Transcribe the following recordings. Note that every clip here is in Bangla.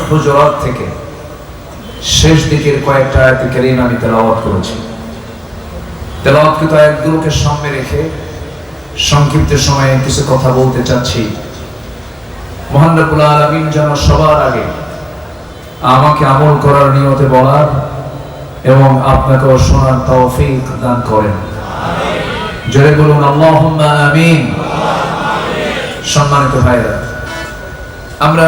হুজুরাত থেকে শেষ দিকের কয়েকটা আয়াত কারীমা আমি তেলাওয়াত করেছি। তেলাওয়াতকৃত আয়াতগুলোকে সামনে রেখে সংক্ষিপ্ত সময়ে কিছু কথা বলতে চাচ্ছি। মহান রব্বুল আলামিন যেন সবার আগে আমাকে আমল করার নিয়তে বলার এবং আপনাকেও শোনার তৌফিক দান করেন। জোরে বলুন আল্লাহুম্মা আমিন। সম্মানিত ভাইরা, আমরা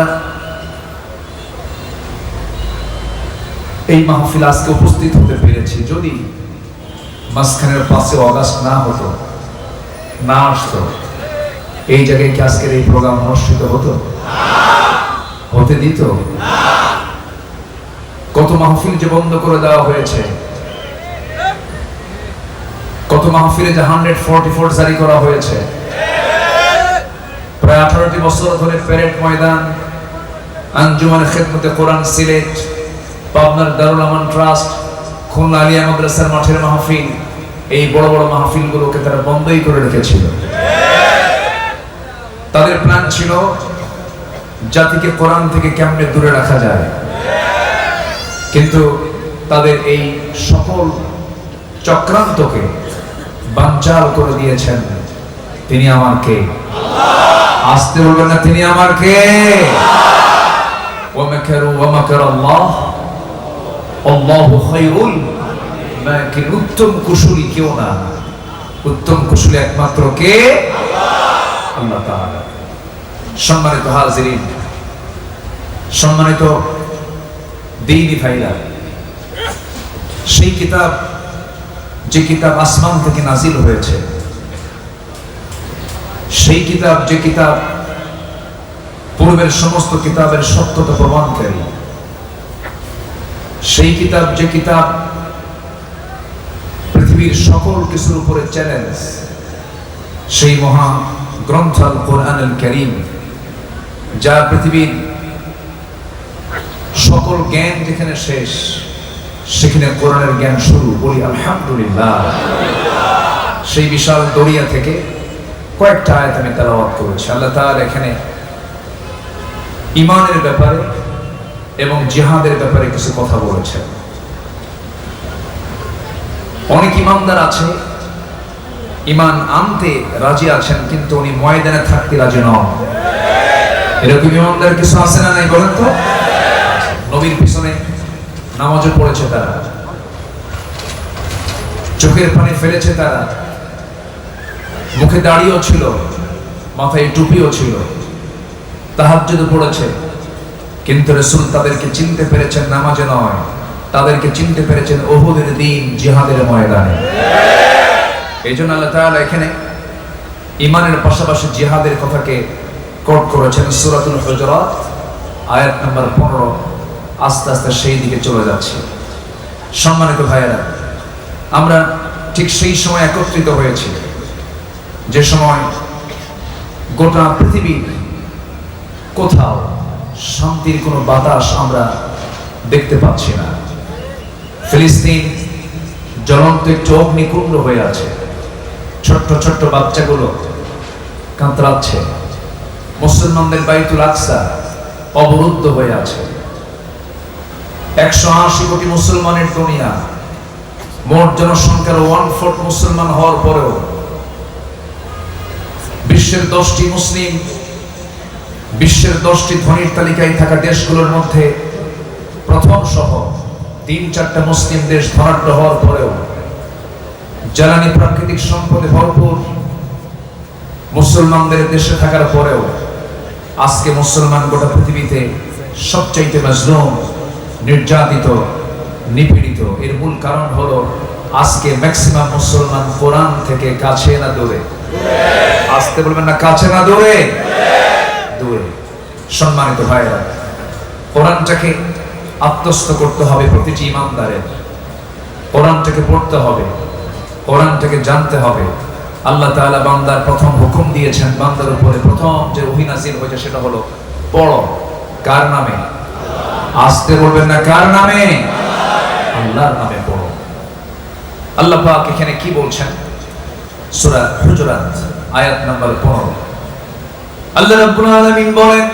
এই মাহফিল আজকে উপস্থিত হতে পেরেছি। যদি মাঝখানের 5 আগস্ট না হতো, না আসতো, এই জায়গায় কি আজকের এই প্রোগ্রাম অনুষ্ঠিত হতো? হতে দিত? কত মাহফিল যে বন্ধ করে দেওয়া হয়েছে, কত মাহফিলে যে 144 জারি করা হয়েছে। প্রায় 18টি বছর ধরে প্যারেড ময়দান, আঞ্জুমানে খেদমতে কোরআন সিলেট, পাবনার দারুল আমান ট্রাস্ট, খুলনা আলিয়া মাদ্রাসার মাঠের মাহফিল, এই বড় বড় মাহফিলগুলোকে তারা বন্ধই করে রেখেছিল। তাদের প্ল্যান ছিল জাতিকে কোরআন থেকে কেমনে দূরে রাখা যায়। কিন্তু তাদের এই সকল চক্রান্তকে বানচাল করে দিয়েছেন তিনি আমার কে? আসতে বলবেন না, তিনি আমার কে? ওয়ামাকারু ওয়ামাকারাল্লাহ আল্লাহু খায়রুল মাকির। উত্তম কুশলী কেউ না, উত্তম কুশলী একমাত্র কে? আল্লাহ তাআলা। সম্মানিত হাজিরিন, সম্মানিত দ্বীনি ভাইরা, সেই কিতাব, যে কিতাব আসমান থেকে নাজিল হয়েছে, সেই কিতাব, যে কিতাব পূর্বের সমস্ত কিতাবের সত্যতা প্রমাণকারী, সেই কিতাব, যে কিতাব পৃথিবীর সকল কিছুর উপরে চ্যালেঞ্জ, সেই মহা গ্রন্থ আল কোরআনুল কারীম, যা পৃথিবীর সকল জ্ঞান যেখানে শেষ, সেখানে কোরআনের জ্ঞান শুরু। বলি আলহামদুলিল্লাহ। সেই বিশাল দরিয়া থেকে কয়েকটা আয়াত আমি তেলাওয়াত করেছি। আল্লাহ তাআলা এখানে ঈমানের ব্যাপারে এবং জিহাদের ব্যাপারে কিছু কথা বলেছেন। অনেক ঈমানদার আছে, ঈমান আনতে রাজি আছেন, কিন্তু উনি ময়দানে থাকতে রাজি নন। এরকম ঈমানদার কিছু আছে না নাই বলেন তো? নবীর পিছনে নামাজও পড়েছে তারা, চোখের পানি ফেলেছে তারা, মুখে দাড়িও ছিল, মাথায় টুপিও ছিল, তাহাজ্জুদ পড়েছে, কিন্তু রাসূল তাদেরকে চিনতে পেরেছেন নামাজে নয়, তাদেরকে চিনতে পেরেছেন উহুদের দিন, জিহাদের ময়দানে। এই জন্য আল্লাহ তাআলা এখানে ঈমানের পাশাপাশি জিহাদের কথাকে কোট করেছেন। সূরাতুল হুজুরাত আয়াত নম্বর 15। আস্তে আস্তে সেই দিকে চলে যাচ্ছে। সম্মানিত ভাইয়েরা, আমরা ঠিক সেই সময় একত্রিত হয়েছি যে সময় গোটা পৃথিবীর কোথাও শান্তির কোনো বাতাস আমরা দেখতে পাচ্ছি না। ফিলিস্তিন জ্বলন্ত একটি অগ্নিকুণ্ড হয়ে আছে, ছোট্ট ছোট্ট বাচ্চাগুলো কাতরাচ্ছে। মুসলমানদের বাইতুল আকসা অবরুদ্ধ হয়ে আছে। 180 কোটি মুসলমানের দুনিয়া, মোট জনসংখ্যার 1/4 মুসলমান হওয়ার পরেও বিশ্বের 10টি মুসলিম, বিশ্বের 10টি ধনীর তালিকায় থাকা দেশগুলোর মধ্যে প্রথম সহ 3-4টা মুসলিম দেশ ধনাঢ্য হওয়ার পরেও, জ্বালানি প্রাকৃতিক সম্পদে ভরপুর মুসলমানদের দেশে থাকার পরেও, আজকে মুসলমান গোটা পৃথিবীতে সবচাইতে মাজলুম, নির্যাতিত, নিপীড়িত। এর মূল কারণ হলো আজকে ম্যাক্সিমাম মুসলমান কোরআন থেকে কাছে না দূরে? আসতে বলবেন না, কাছে না দূরে? দূরে। সম্মানিত ভাইরা, কোরআনটাকে আত্মস্থ করতে হবে প্রতিটি ঈমানদারের। কোরআনটাকে পড়তে হবে, কোরআনটাকে জানতে হবে। আল্লাহ তাআলা বান্দার প্রথম হুকুম দিয়েছেন, বান্দার উপরে প্রথম যে ওহী নাযিল হয়েছে সেটা হলো পড়ো। কার নামে? আসতে বলবেন না, কার নামে? আল্লাহর নামে পড়ো। আল্লাহ পাক এখানে কি বলছেন? সূরা হুজুরাত আয়াত নাম্বার 15 আল্লাহ রাব্বুল আলামিন বলেন,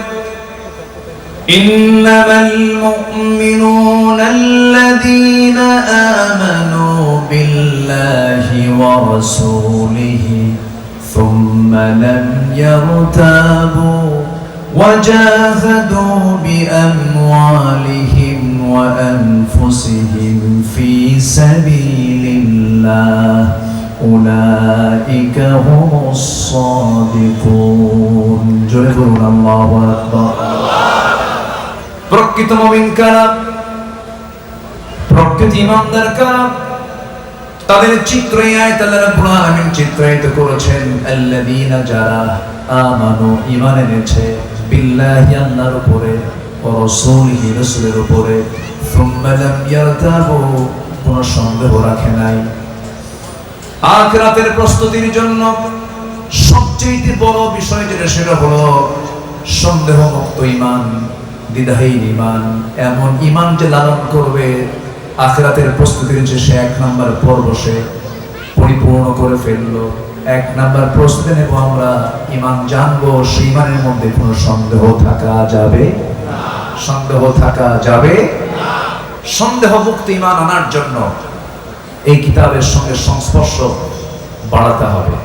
ইন্নামাল ارتابوا وجاهدوا بأموالهم وأنفسهم في سبيل الله أولئك هم الصادقون جل الله أكبر প্রকৃত মুমিন কারা প্রকৃত ঈমানদার কারা তাদের চিত্র এই আয়াত আল্লাহ রাব্বুল আলামিন চিত্রায়িত করেছেন আল্লাযীনা যারা আমানু ঈমান এনেছে বিল্লাহি আল্লাহর উপরে ও রাসূলিহি রাসূলের উপরে সুম্মা লাম ইয়ারতাবু কোন সন্দেহ রাখে নাই আখিরাতের প্রস্তুতির জন্য সবচেয়ে বড় বিষয় যেটা সেটা হলো সন্দেহ মুক্ত ঈমান দ্বিধাহীন ঈমান এমন ঈমান যে লালন করবে আখিরাতের প্রস্তুতির যে সে এক নাম্বার পর্ব সে পরিপূর্ণ করে ফেললো এক নাম্বার প্রস্তুতি নেব আমরা ঈমান জানবো সেই ঈমানের মধ্যে কোনো সন্দেহ থাকা যাবে না সন্দেহ থাকা যাবে না সন্দেহ মুক্ত ঈমান আনার জন্য এই কিতাবের সঙ্গে সংস্পর্শ বাড়াতে হবে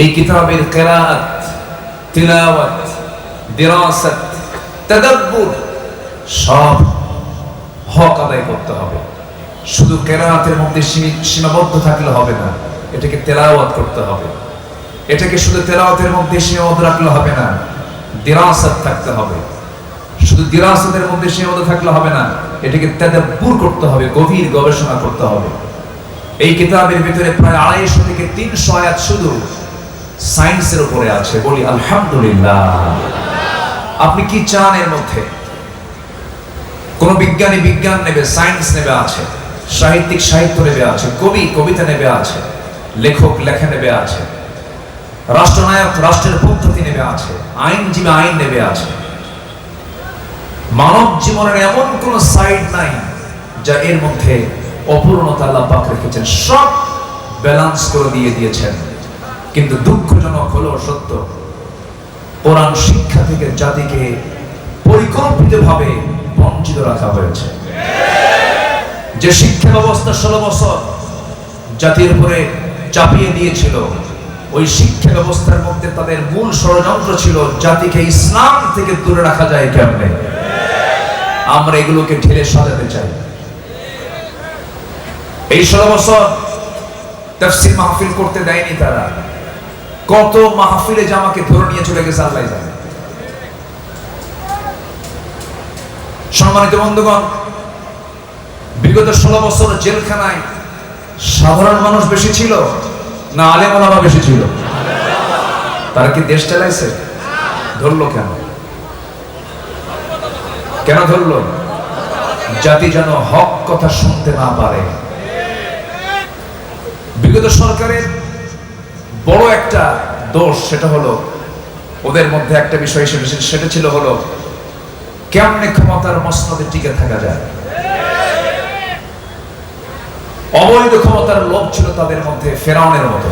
এই কিতাবের কিরাআত তিলাওয়াত দিরাসাত তাদাব্বুর সব হক আদায় করতে হবে শুধু কিরাআতের মধ্যে সীমাবদ্ধ থাকলে হবে না এটাকে তেলাওয়াত করতে হবে এটাকে শুধু তেলাওয়াতের মধ্যে সীমাবদ্ধ রাখলে হবে না দিরাসাত থাকতে হবে শুধু দিরাসাতের মধ্যে সীমাবদ্ধ থাকলে হবে না এটাকে তাদাব্বুর করতে হবে গভীর গবেষণা করতে হবে এই কিতাবের ভিতরে প্রায় 250 থেকে 300 আয়াত শুধু সায়েন্সের উপরে আছে বলি আলহামদুলিল্লাহ আপনি কি চান এর মধ্যে কোন বিজ্ঞানী বিজ্ঞান নেবে সায়েন্স নেবে আছে সাহিত্যিক সাহিত্য নেবে আছে কবি কবিতা নেবে আছে লেখক লেখা নেবে আছে রাষ্ট্রনায়ক রাষ্ট্রের পদ্ধতি নেবে আছে আইনজীবী আইন নেবে আছে মানব জীবনের এমন কোন সাইড নাই যা এর মধ্যে অপূর্ণতা আল্লাহ পাক রেখেছেন সব ব্যালেন্স করে দিয়েছেন কিন্তু দুঃখজনক হলো সত্য কোরআন শিক্ষা থেকে জাতিকে পরিকল্পিতভাবে বঞ্চিত রাখা হয়েছে যে শিক্ষা ব্যবস্থা 16 বছর জাতির উপরে চাপিয়ে দিয়েছিল ওই শিক্ষা ব্যবস্থার মধ্যে তাদের মূল ষড়যন্ত্র ছিল জাতিকে ইসলাম থেকে দূরে রাখা যায় কেমনে আমরা এগুলোকে ঢেলে সাজাতে চাই এই 16 বছর তাফসীর মাহফিল করতে দেয়নি তারা কত মাহফিলে জামাকে ধরে নিয়ে চলে গেছে আল্লাহ জানে সম্মানিত বন্ধুগণ বিগত 16 বছর জেলখানায় সাধারণ মানুষ বেশি ছিল না আলেম ওলামা বেশি ছিল তারা কি দেশ চালাইছে ধরলো কেন কেন ধরলো জাতি যেন হক কথা শুনতে না পারে বিগত সরকারের বড় একটা দোষ সেটা হলো ওদের মধ্যে একটা বিষয় সেটা ছিল হলো কেমনে ক্ষমতার মসনদে টিকে থাকা যায় অবৈধ ক্ষমতার লোভ ছিল তাদের মধ্যে ফেরাউনের মতো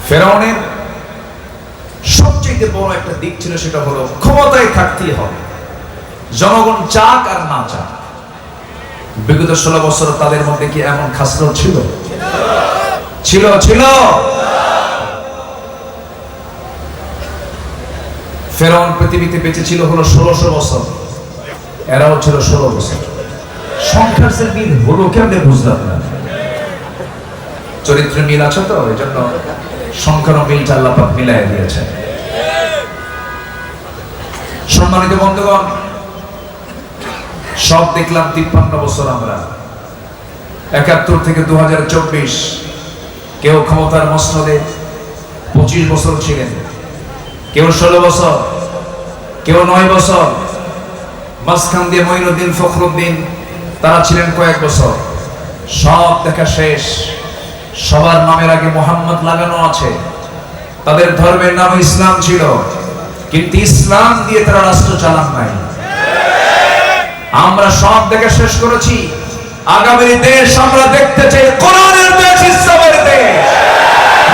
ফেরাউনের সবচেয়ে বড় একটা দিক ছিল সেটা হলো ক্ষমতায় থাকতেই হবে জনগণ চাক আর না চাক বিগত 16 বছর তাদের মধ্যে কি এমন খাসলত ছিল ছিল ছিল ফেরাউন পৃথিবীতে বেঁচে ছিল হলো 1600 বছর এরাও ছিল 16 বছর সংখ্যার যে মিল হলো কেমনে বুঝলাম না চরিত্রে মিল আছে তো এই জন্য সংখ্যার মিলটা আল্লাহ পাক মিলাই দিয়েছেন সম্মানিত বন্ধুগণ সব দেখলাম 53 বছর আমরা 71 থেকে 2024 কেউ ক্ষমতার মসনদে 25 বছর ছিলেন কেউ 16 বছর কেউ 9 বছর মাঝখান দিয়ে মঈনুদ্দিন ফখরুদ্দিন তারা ছিলেন কয়েক বছর সব দেখা শেষ সবার নামের আগে মোহাম্মদ লাগানো আছে তাদের ধর্মের নাম ইসলাম ছিল কিন্তু ইসলাম দিয়ে তারা রাষ্ট্র চালান নাই আমরা সব দেখা শেষ করেছি আগামী দেশ আমরা দেখতে চাই কোরআনের দেশ ইসলামের দেশ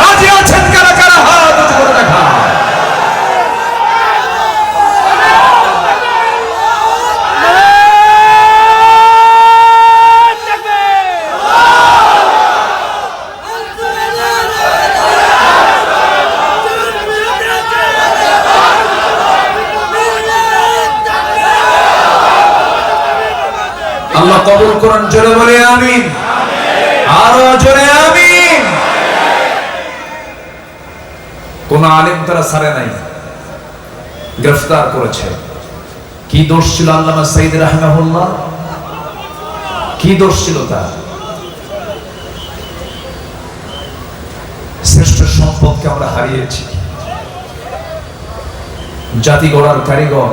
রাজি আছেন কারা কারা হাত উঁচু করে দেখা কবুল করুন, জোরে বলে আমিন, আরো জোরে আমিন। কোন আলেম তারা ছাড়ে নাই, গ্রেফতার করেছে। কি দোষ ছিল আল্লামা সাইদ রাহিমাহুল্লাহ? কি দোষ ছিল তার? শ্রেষ্ঠ সম্পদকে আমরা হারিয়েছি। জাতি গড়ার কারিগর,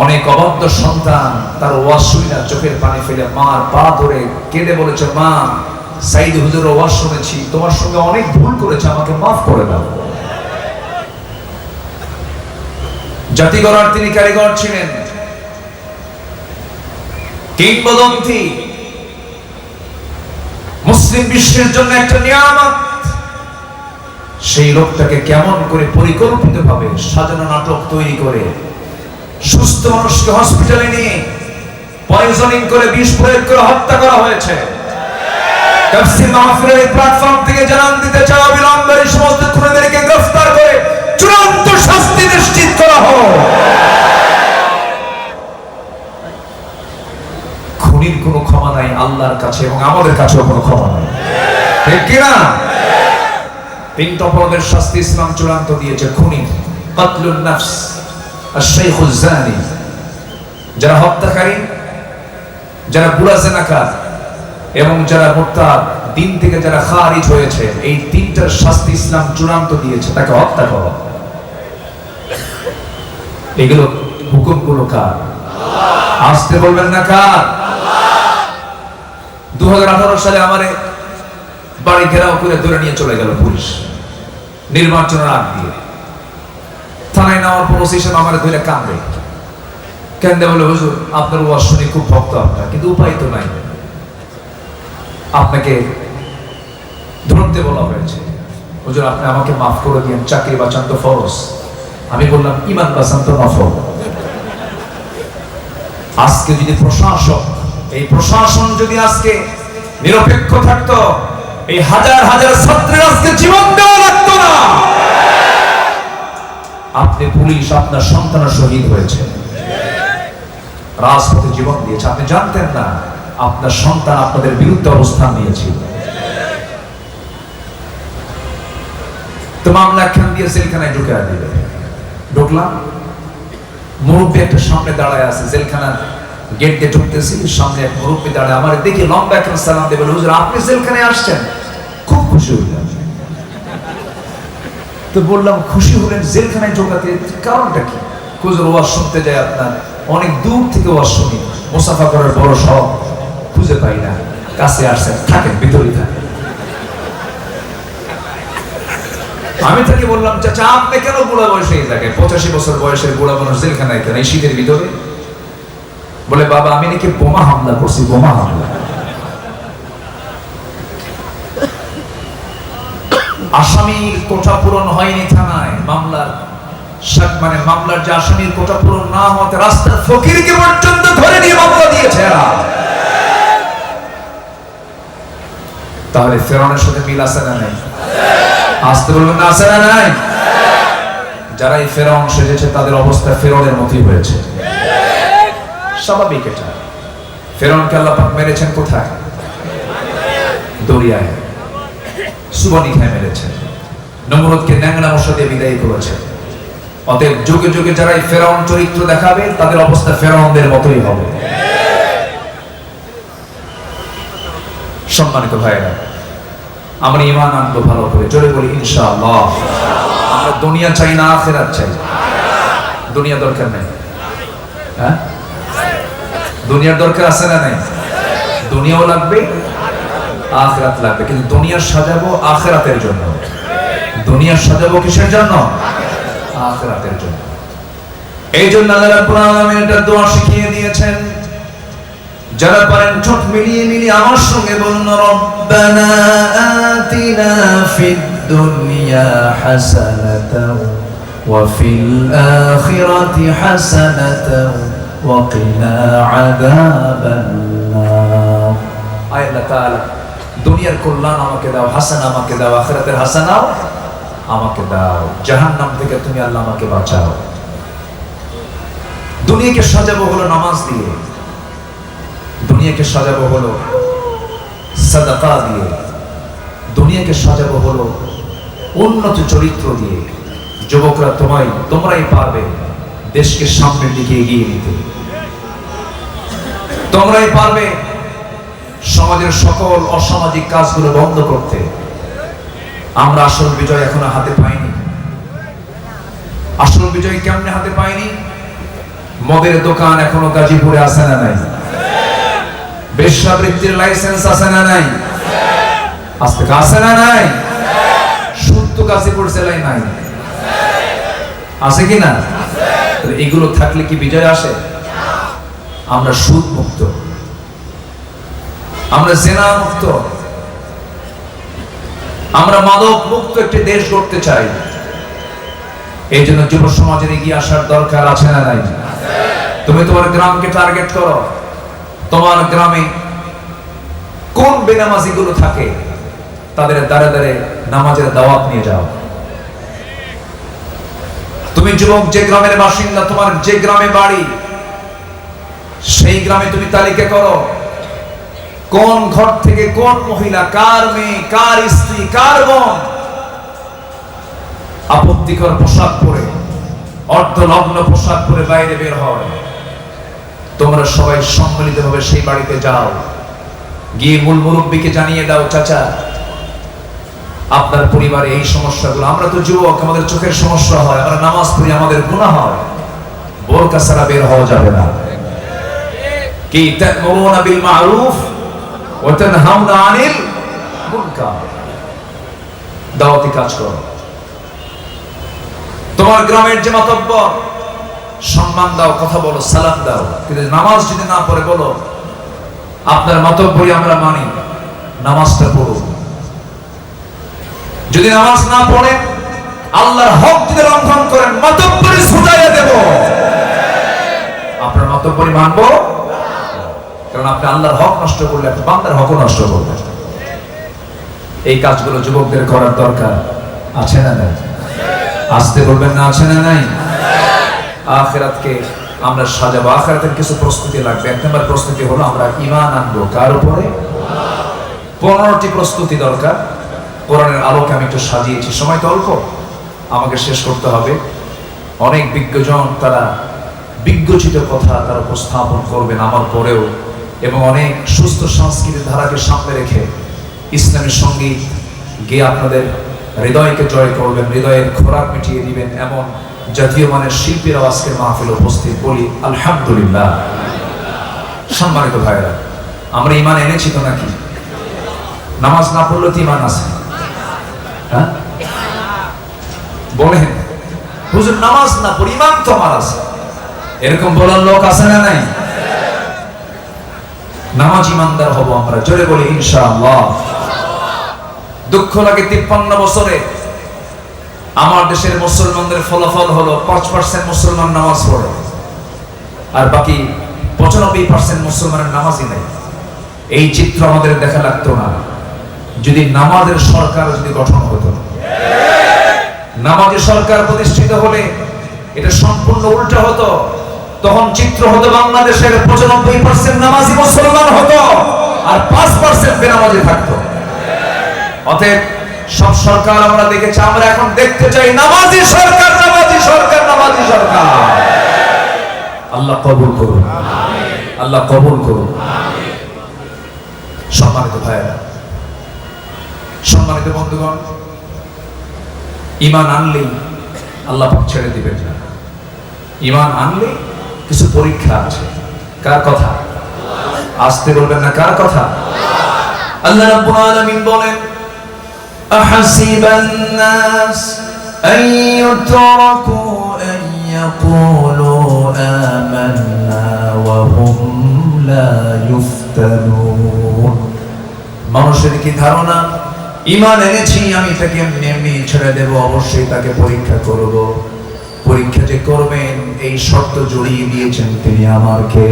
অনেক অবাধ্য সন্তান তার ওয়াজ শুনে না চোখের পানি ফেলে মার পা ধরে কেঁদে বলেছে, মা সাইদ হুজুরের ওয়াজ শুনেছি, তোমার সঙ্গে অনেক ভুল করেছে, আমাকে মাফ করে দাও। জাতি গড়ার তিনি কারিগর ছিলেন, কিংবদন্তি, মুসলিম বিশ্বের জন্য একটা নিয়ামত। সেই লোকটাকে কেমন করে পরিকল্পিত ভাবে সাজানো নাটক তৈরি করে সুস্থ মানুষকে হসপিটালে নিয়ে পয়জনিং করে, বিষ প্রয়োগ করে হত্যা করা হয়েছে। তাফসীর মাহফিলের এই প্ল্যাটফর্ম থেকে জানান দিতে চাই, অবিলম্বে এই সমস্ত খুনিদেরকে গ্রেফতার করে চূড়ান্ত শাস্তি নিশ্চিত করা হোক। খুনির কোনো ক্ষমা নাই আল্লাহর কাছে, এবং আমাদের কাছেও কোনো ক্ষমা নাই, ঠিক কিনা? তিনটা অপরাধের শাস্তি ইসলাম চূড়ান্ত দিয়েছে। খুনি, কতলুন নফস, আশ-শাইখুজ জানি, যারা হত্যাকারী, যারা বুড়া জিনাকার, এবং যারা মুরতাদ, দিন থেকে যারা খারিজ হয়েছে, এই তিনটার শাস্তি ইসলাম চূড়ান্ত দিয়েছে, তাকে হত্যা করা। এগুলো হুকুমগুলো কার? আসতে বলবেন না কার? 2018 সালে আমারে বাড়ি ঘেরাও করে ধরে নিয়ে চলে গেল পুলিশ, নির্বাচনের আগ দিয়ে। থানায় নেওয়ার পর ওসি সাহেব আমারে ধরে কাঁদে, কেন্দে বলে, হুজুর আপনার ওয়াজ শুনে খুব ভক্ত আপনার, কিন্তু উপায় তো নাই, আপনাকে ধরতে বলা হয়েছে। হুজুর আপনি আমাকে মাফ করে দিন, চাকরি বাঁচান তো ফরজ। আমি বললাম, ইমান বাঁচান তো নফল। আজকে যদি প্রশাসক, এই প্রশাসন যদি আজকে নিরপেক্ষ থাকতো, এই হাজার হাজার ছাত্রের আজকে জীবন দেওয়া লাগতো না। আপনি পুলিশ, আপনার সন্তান শহীদ হয়েছে, রাজপথে জীবন দিয়েছে, আপনি জানতেন না? আপনার সন্তান আপনাদের বিরুদ্ধে অবস্থান নিয়েছিল, তো মামলা খান দিয়ে জেলখানায় ঢুকে দিবে। ঢুকলাম, মুরব্বী একটা সামনে দাঁড়ায় আছে, জেলখানার গেট দিয়ে ঢুকতেছি, সামনে এক মুরব্বী দাঁড়ায়, আমার দেখি লম্বা একটা সালাম দেবে, হুজুর আপনি জেলখানায় আসছেন? খুব খুশি হইলাম। তো বললাম, খুশি হলেন জেলখানায় ঢোকাতে, কারণটা কি? হুজুর ওয়াজ শুনতে যায় আপনার, অনেক দূর থেকে ওয়াজ শুনি, মুসাফা করার বড় শখ, খুঁজে পাই না, কাছে আসছেন, থাকেন, ভিতরেই থাকেন। আমি তাকে বললাম, চাচা আপনি কেন বুড়া বয়সে এই জায়গায়, 85 বছর বয়সের বুড়া মানুষ জেলখানায় কেন এই শীতের ভিতরে? বলে, বাবা আমি নাকি বোমা হামলা করছি, বোমা হামলা। আসামির কোটা পূরণ হয়নি থানায়, মামলার মানে মামলার যে আসামির কোটা পূরণ না হতে রাস্তার ফকিরকে পর্যন্ত ধরে নিয়ে মামলা দিয়েছে এরা। তাহলে ফেরাউনের সাথে মিল আছে না নাই? আসতে বলবেন না, আছে না নাই? যারা এই ফেরাউন সেজেছে তাদের অবস্থা ফেরাউনের মতোই হয়েছে, স্বাভাবিক এটা। ফেরাউনকে আল্লাহ পাক মেরেছেন কোথায়? দরিয়ায়, সুবনি খায় মেরেছেন, নমরুদকে ন্যাংরা মশা দিয়ে বিদায় করেছেন। অতএব যুগে যুগে যারা এই ফেরাউন চরিত্র দেখাবে তাদের অবস্থা ফেরাউনদের মতোই হবে। সম্মানিত ভাইয়েরা, আমরা ঈমান আনবো ভালো করে, জোরে বলি ইনশাআল্লাহ। আমরা দুনিয়া চাই না, আখিরাত চাই। দুনিয়া দরকার নেই, হ্যাঁ? দুনিয়ার দরকার আছে না নাই? দুনিয়াও লাগবে, আখিরাত লাগবে, কিন্তু দুনিয়া সাজাবো আখিরাতের জন্য। দুনিয়া সাজাবো কিসের জন্য? আখিরাতের জন্য। এই জন্য আল্লাহ রাব্বুল আলামিন একটা দোয়া শিখিয়ে দিয়েছেন, যারা পারেন ঠোঁট মিলিয়ে মিলিয়ে আমার সঙ্গে বলুন, রব্বানা আতিনা ফিদ দুনিয়া হাসানাতাও ওয়া ফিল আখিরাতি হাসানাতাও ওয়া কিনা আযাবান নার। আয় আল্লাহ তাআলা, দুনিয়ার কল্যাণ আমাকে দাও, হাসানা আমাকে দাও, আখিরাতের হাসানাও আমাকে দাও, জাহান্নাম থেকে তুমি আল্লাহ আমাকে বাঁচাও। দুনিয়াকে সাজাবো হলো নামাজ দিয়ে, দুনিয়াকে সাজাবো হলো সাদাকা দিয়ে, দুনিয়াকে সাজাবো হলো উন্নত চরিত্র দিয়ে। যুবকরা তোমরাই পারবে দেশকে সামনের দিকে এগিয়ে নিতে, তোমরাই পারবে সমাজের সকল অসামাজিক কাজগুলো বন্ধ করতে। আমরা আসল বিজয় এখনো হাতে পাইনি। আসল বিজয় কেমনে হাতে পাইনি? মদের দোকান এখনো গাজীপুরে আছে না নাই? বেশ্যাবৃত্তির লাইসেন্স আছে না নাই? আজ থেকে আছে না নাই? সুদ তো গাজীপুর জেলায় নাই, আছে কি না? এগুলো থাকলে কি বিজয় আসে? আমরা সুদ মুক্ত, আমরা জেনা মুক্ত, আমরা মাদক মুক্ত একটি দেশ গড়তে চাই। এই জন্য যুব সমাজের এগিয়ে আসার দরকার আছে না নাই? তুমি তোমার গ্রামকে টার্গেট করো, তোমার গ্রামে কোন বেনামাজি গুলো থাকে তাদের দ্বারে দ্বারে নামাজের দাওয়াত নিয়ে যাও। তুমি যুবক যে গ্রামের বাসিন্দা, তোমার যে গ্রামে বাড়ি, সেই গ্রামে তুমি তালিকা করো কোন ঘর থেকে কোন মহিলা, কার মেয়ে, কার স্ত্রী, কার বোন আপত্তিকর পোশাক পরে, অর্ধনগ্ন পোশাক পরে বাইরে বের হয়। তোমরা সবাই সম্মিলিত ভাবে সেই বাড়িতে যাও, গিয়ে মূল মুরব্বীকে জানিয়ে দাও, চাচা আপনার পরিবারে এই সমস্যাগুলো, আমরা তো যুবক, আমাদের চোখের সমস্যা হয়, আমরা নামাজ পড়ি, আমাদের গুনাহ হয়, বোরকা ছাড়া বের হওয়া যাবে না। কি তা'মুরুনা বিল মা'রুফ ওয়া তানহাউনা আনিল মুনকার, দাওয়াতি কাজ করো। তোমার গ্রামের যে মাতব্বর, সম্মান দাও, কথা বলো, সালাম দাও, কিন্তু নামাজ যদি না পড়ে বলো আপনার মাতব্বরই আমরা মানি, নামাজটা পড়ো। যদি নামাজ না পড়ে আল্লাহর হক যদি লঙ্ঘন করেন, মাতব্বরি ছুটাইয়া দেব। আপনার মাতব্বরি মানবো, কারণ আপনি আল্লাহর হক নষ্ট করলে আপনি বান্দার হকও নষ্ট করবেন। এই কাজগুলো যুবকদের করার দরকার আছে না নাই? আসতে বলবেন না, আছে না নাই? আখিরাতকে আমরা সাজাবো, আখিরাতের কিছু প্রস্তুতি লাগবে। এক নম্বর প্রস্তুতি হলো আমরা ঈমান আনবো। কার উপরে? 15টি প্রস্তুতি দরকার। কোরআনের আলোকে আমি একটু সাজিয়েছি, সময় তো অল্প, আমাকে শেষ করতে হবে। অনেক বিজ্ঞজন তারা বিজ্ঞচিত কথা তারা উপস্থাপন করবেন আমার পরেও, এবং অনেক সুস্থ সংস্কৃতির ধারাকে সামনে রেখে ইসলামী সঙ্গীত গিয়ে আপনাদের হৃদয়কে জয় করবেন, হৃদয়ের খোরাক মিটিয়ে দিবেন, এমন জাতীয় মানের শিল্পীরাও আজকের মাহফিলে উপস্থিত। বলি আলহামদুলিল্লাহ। সম্মানিত ভাইরা, আমরা ঈমান এনেছি তো নাকি? নামাজ না পড়লে তো ঈমান আছে? হ্যাঁ বলেন, হুজুর নামাজ না পড়ি ঈমান তো আমার আছে, এরকম বলার লোক আছে না নাই? নামাজ ঈমানদার হব আমরা, জোরে বলি ইনশাআল্লাহ। দুঃখ লাগে 53 বছরে আমার দেশের মুসলমানদের ফলাফল হলো 5% মুসলমান নামাজ পড়ে, আর বাকি 95% মুসলমানের নামাজই নাই। এই চিত্র আমাদের দেখা লাগতো না যদি নামাজের সরকার যদি গঠন হতো। নামাজের সরকার প্রতিষ্ঠিত হলে এটা সম্পূর্ণ উল্টো হতো। তখন চিত্র হতো বাংলাদেশের 95% নামাজি মুসলমান হতো আর 5% বেনামাজি থাকতো। অতএব সব সরকার আমরা দেখেছি, আমরা এখন দেখতে চাই নামাজি সরকার, নামাজি সরকার, নামাজি সরকার। আল্লাহ কবুল করুন, আল্লাহ কবুল করুন। সম্মানিত ভাইয়েরা, সম্মানিত বন্ধুগণ, ঈমান আনলেই আল্লাহ পাক ছেড়ে দিবেন না। ঈমান আনলে কিছু পরীক্ষা আছে। কার কথা? আসতে বলবেন না, কার কথা? আল্লাহ রাব্বুল আলামিন বলেন, আহাসিবান নাস আন ইউতরাকু আন ইয়াকুলু আমান্না ওয়া হুম লা ইফতানুন। মানুষের কি ধারণা ঈমান এনেছি আমি তাকে এমনি এমনি ছেড়ে দেব? অবশ্যই তাকে পরীক্ষা করব। পরীক্ষা যে করবেন এই শর্ত জড়িয়ে দিয়েছেন তিনি আমাকে।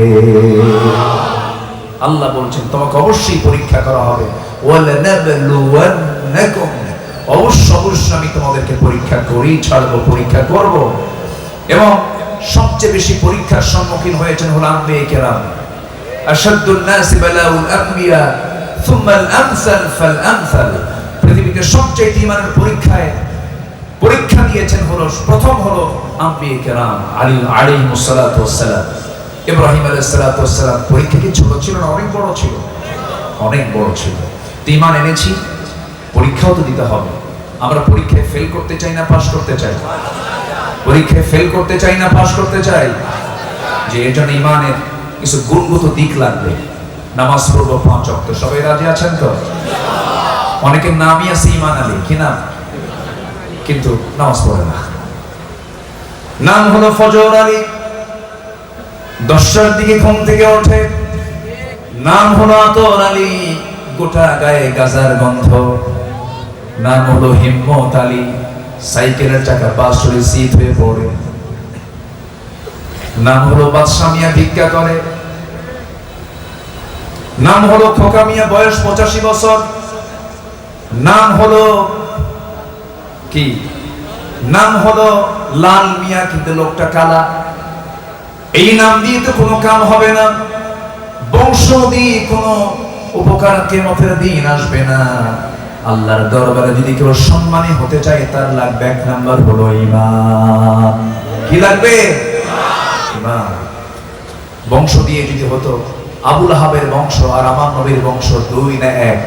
আল্লাহ বলছেন তোমাকে অবশ্যই পরীক্ষা করা হবে। ওয়ালানাবলুওয়ান্নাকুম, অবশ্যই আমি তোমাদেরকে পরীক্ষা করি, ছাড়বো, পরীক্ষা করব। এবং সবচেয়ে বেশি পরীক্ষার সম্মুখীন হয়েছেন হলো আম্বিয়া কেরাম। আশাদ্দুন নাসি বালাউল আমবিয়া সুম্মাল আমসাল ফাল আমসাল। পৃথিবীতে সবচেয়ে ঈমানের পরীক্ষা দিয়েছেন হলো, প্রথম হলো আম্বিয়া কেরাম আলাইহিমুস সালাতু ওয়াস সালাম। ইব্রাহিম আলাইহিস সালাতু ওয়াস সালাম পরীক্ষা কি ছোট ছিল না, অনেক বড় ছিল, অনেক বড় ছিল। ঈমান এনেছি, পরীক্ষাও তো দিতে হবে। আমরা পরীক্ষায় ফেল করতে চাই না পাস করতে চাই? পরীক্ষায় ফেল করতে চাই না পাস করতে চাই? যে এর জন্য ঈমানের কিছু গুণগত দিক লাগবে। নামাজ পড়বো 5 ওয়াক্ত, সবাই রাজি আছেন তো? অনেকের নামই আছে ঈমান আলী, কি নাম? কিন্তু নামাজ পড়ে না। নাম হলো ফজর আলী, 10টার দিকে ঘুম থেকে ওঠে। নাম হলো আতর আলী, গোটা গায়ে গাজার গন্ধ। নাম হলো হিম্মত আলী, সাইকেলের চাকা পাঁচশোরে শীত হয়ে পড়ে। নাম হলো বাদশা মিয়া, ভিক্ষা করে। নাম হলো খোকা মিয়া, বয়স 85 বছর। নাম হলো কি? নাম হলো লাল মিয়া, কিন্তু লোকটা কালা। এই নাম দিয়ে তো কোনো কাম হবে না, বংশ দিয়ে কোনো উপকার কিয়ামতের দিন আসবে না। আল্লাহর দরবারে যদি কেউ সম্মানী হতে চায়, তার লাগবে 1 নাম্বার হলো ঈমান। কি লাগবে? ঈমান। বংশ দিয়ে যদি হতো, আবুল আহাবের বংশ আর আমার নবীর বংশ 2 না 1?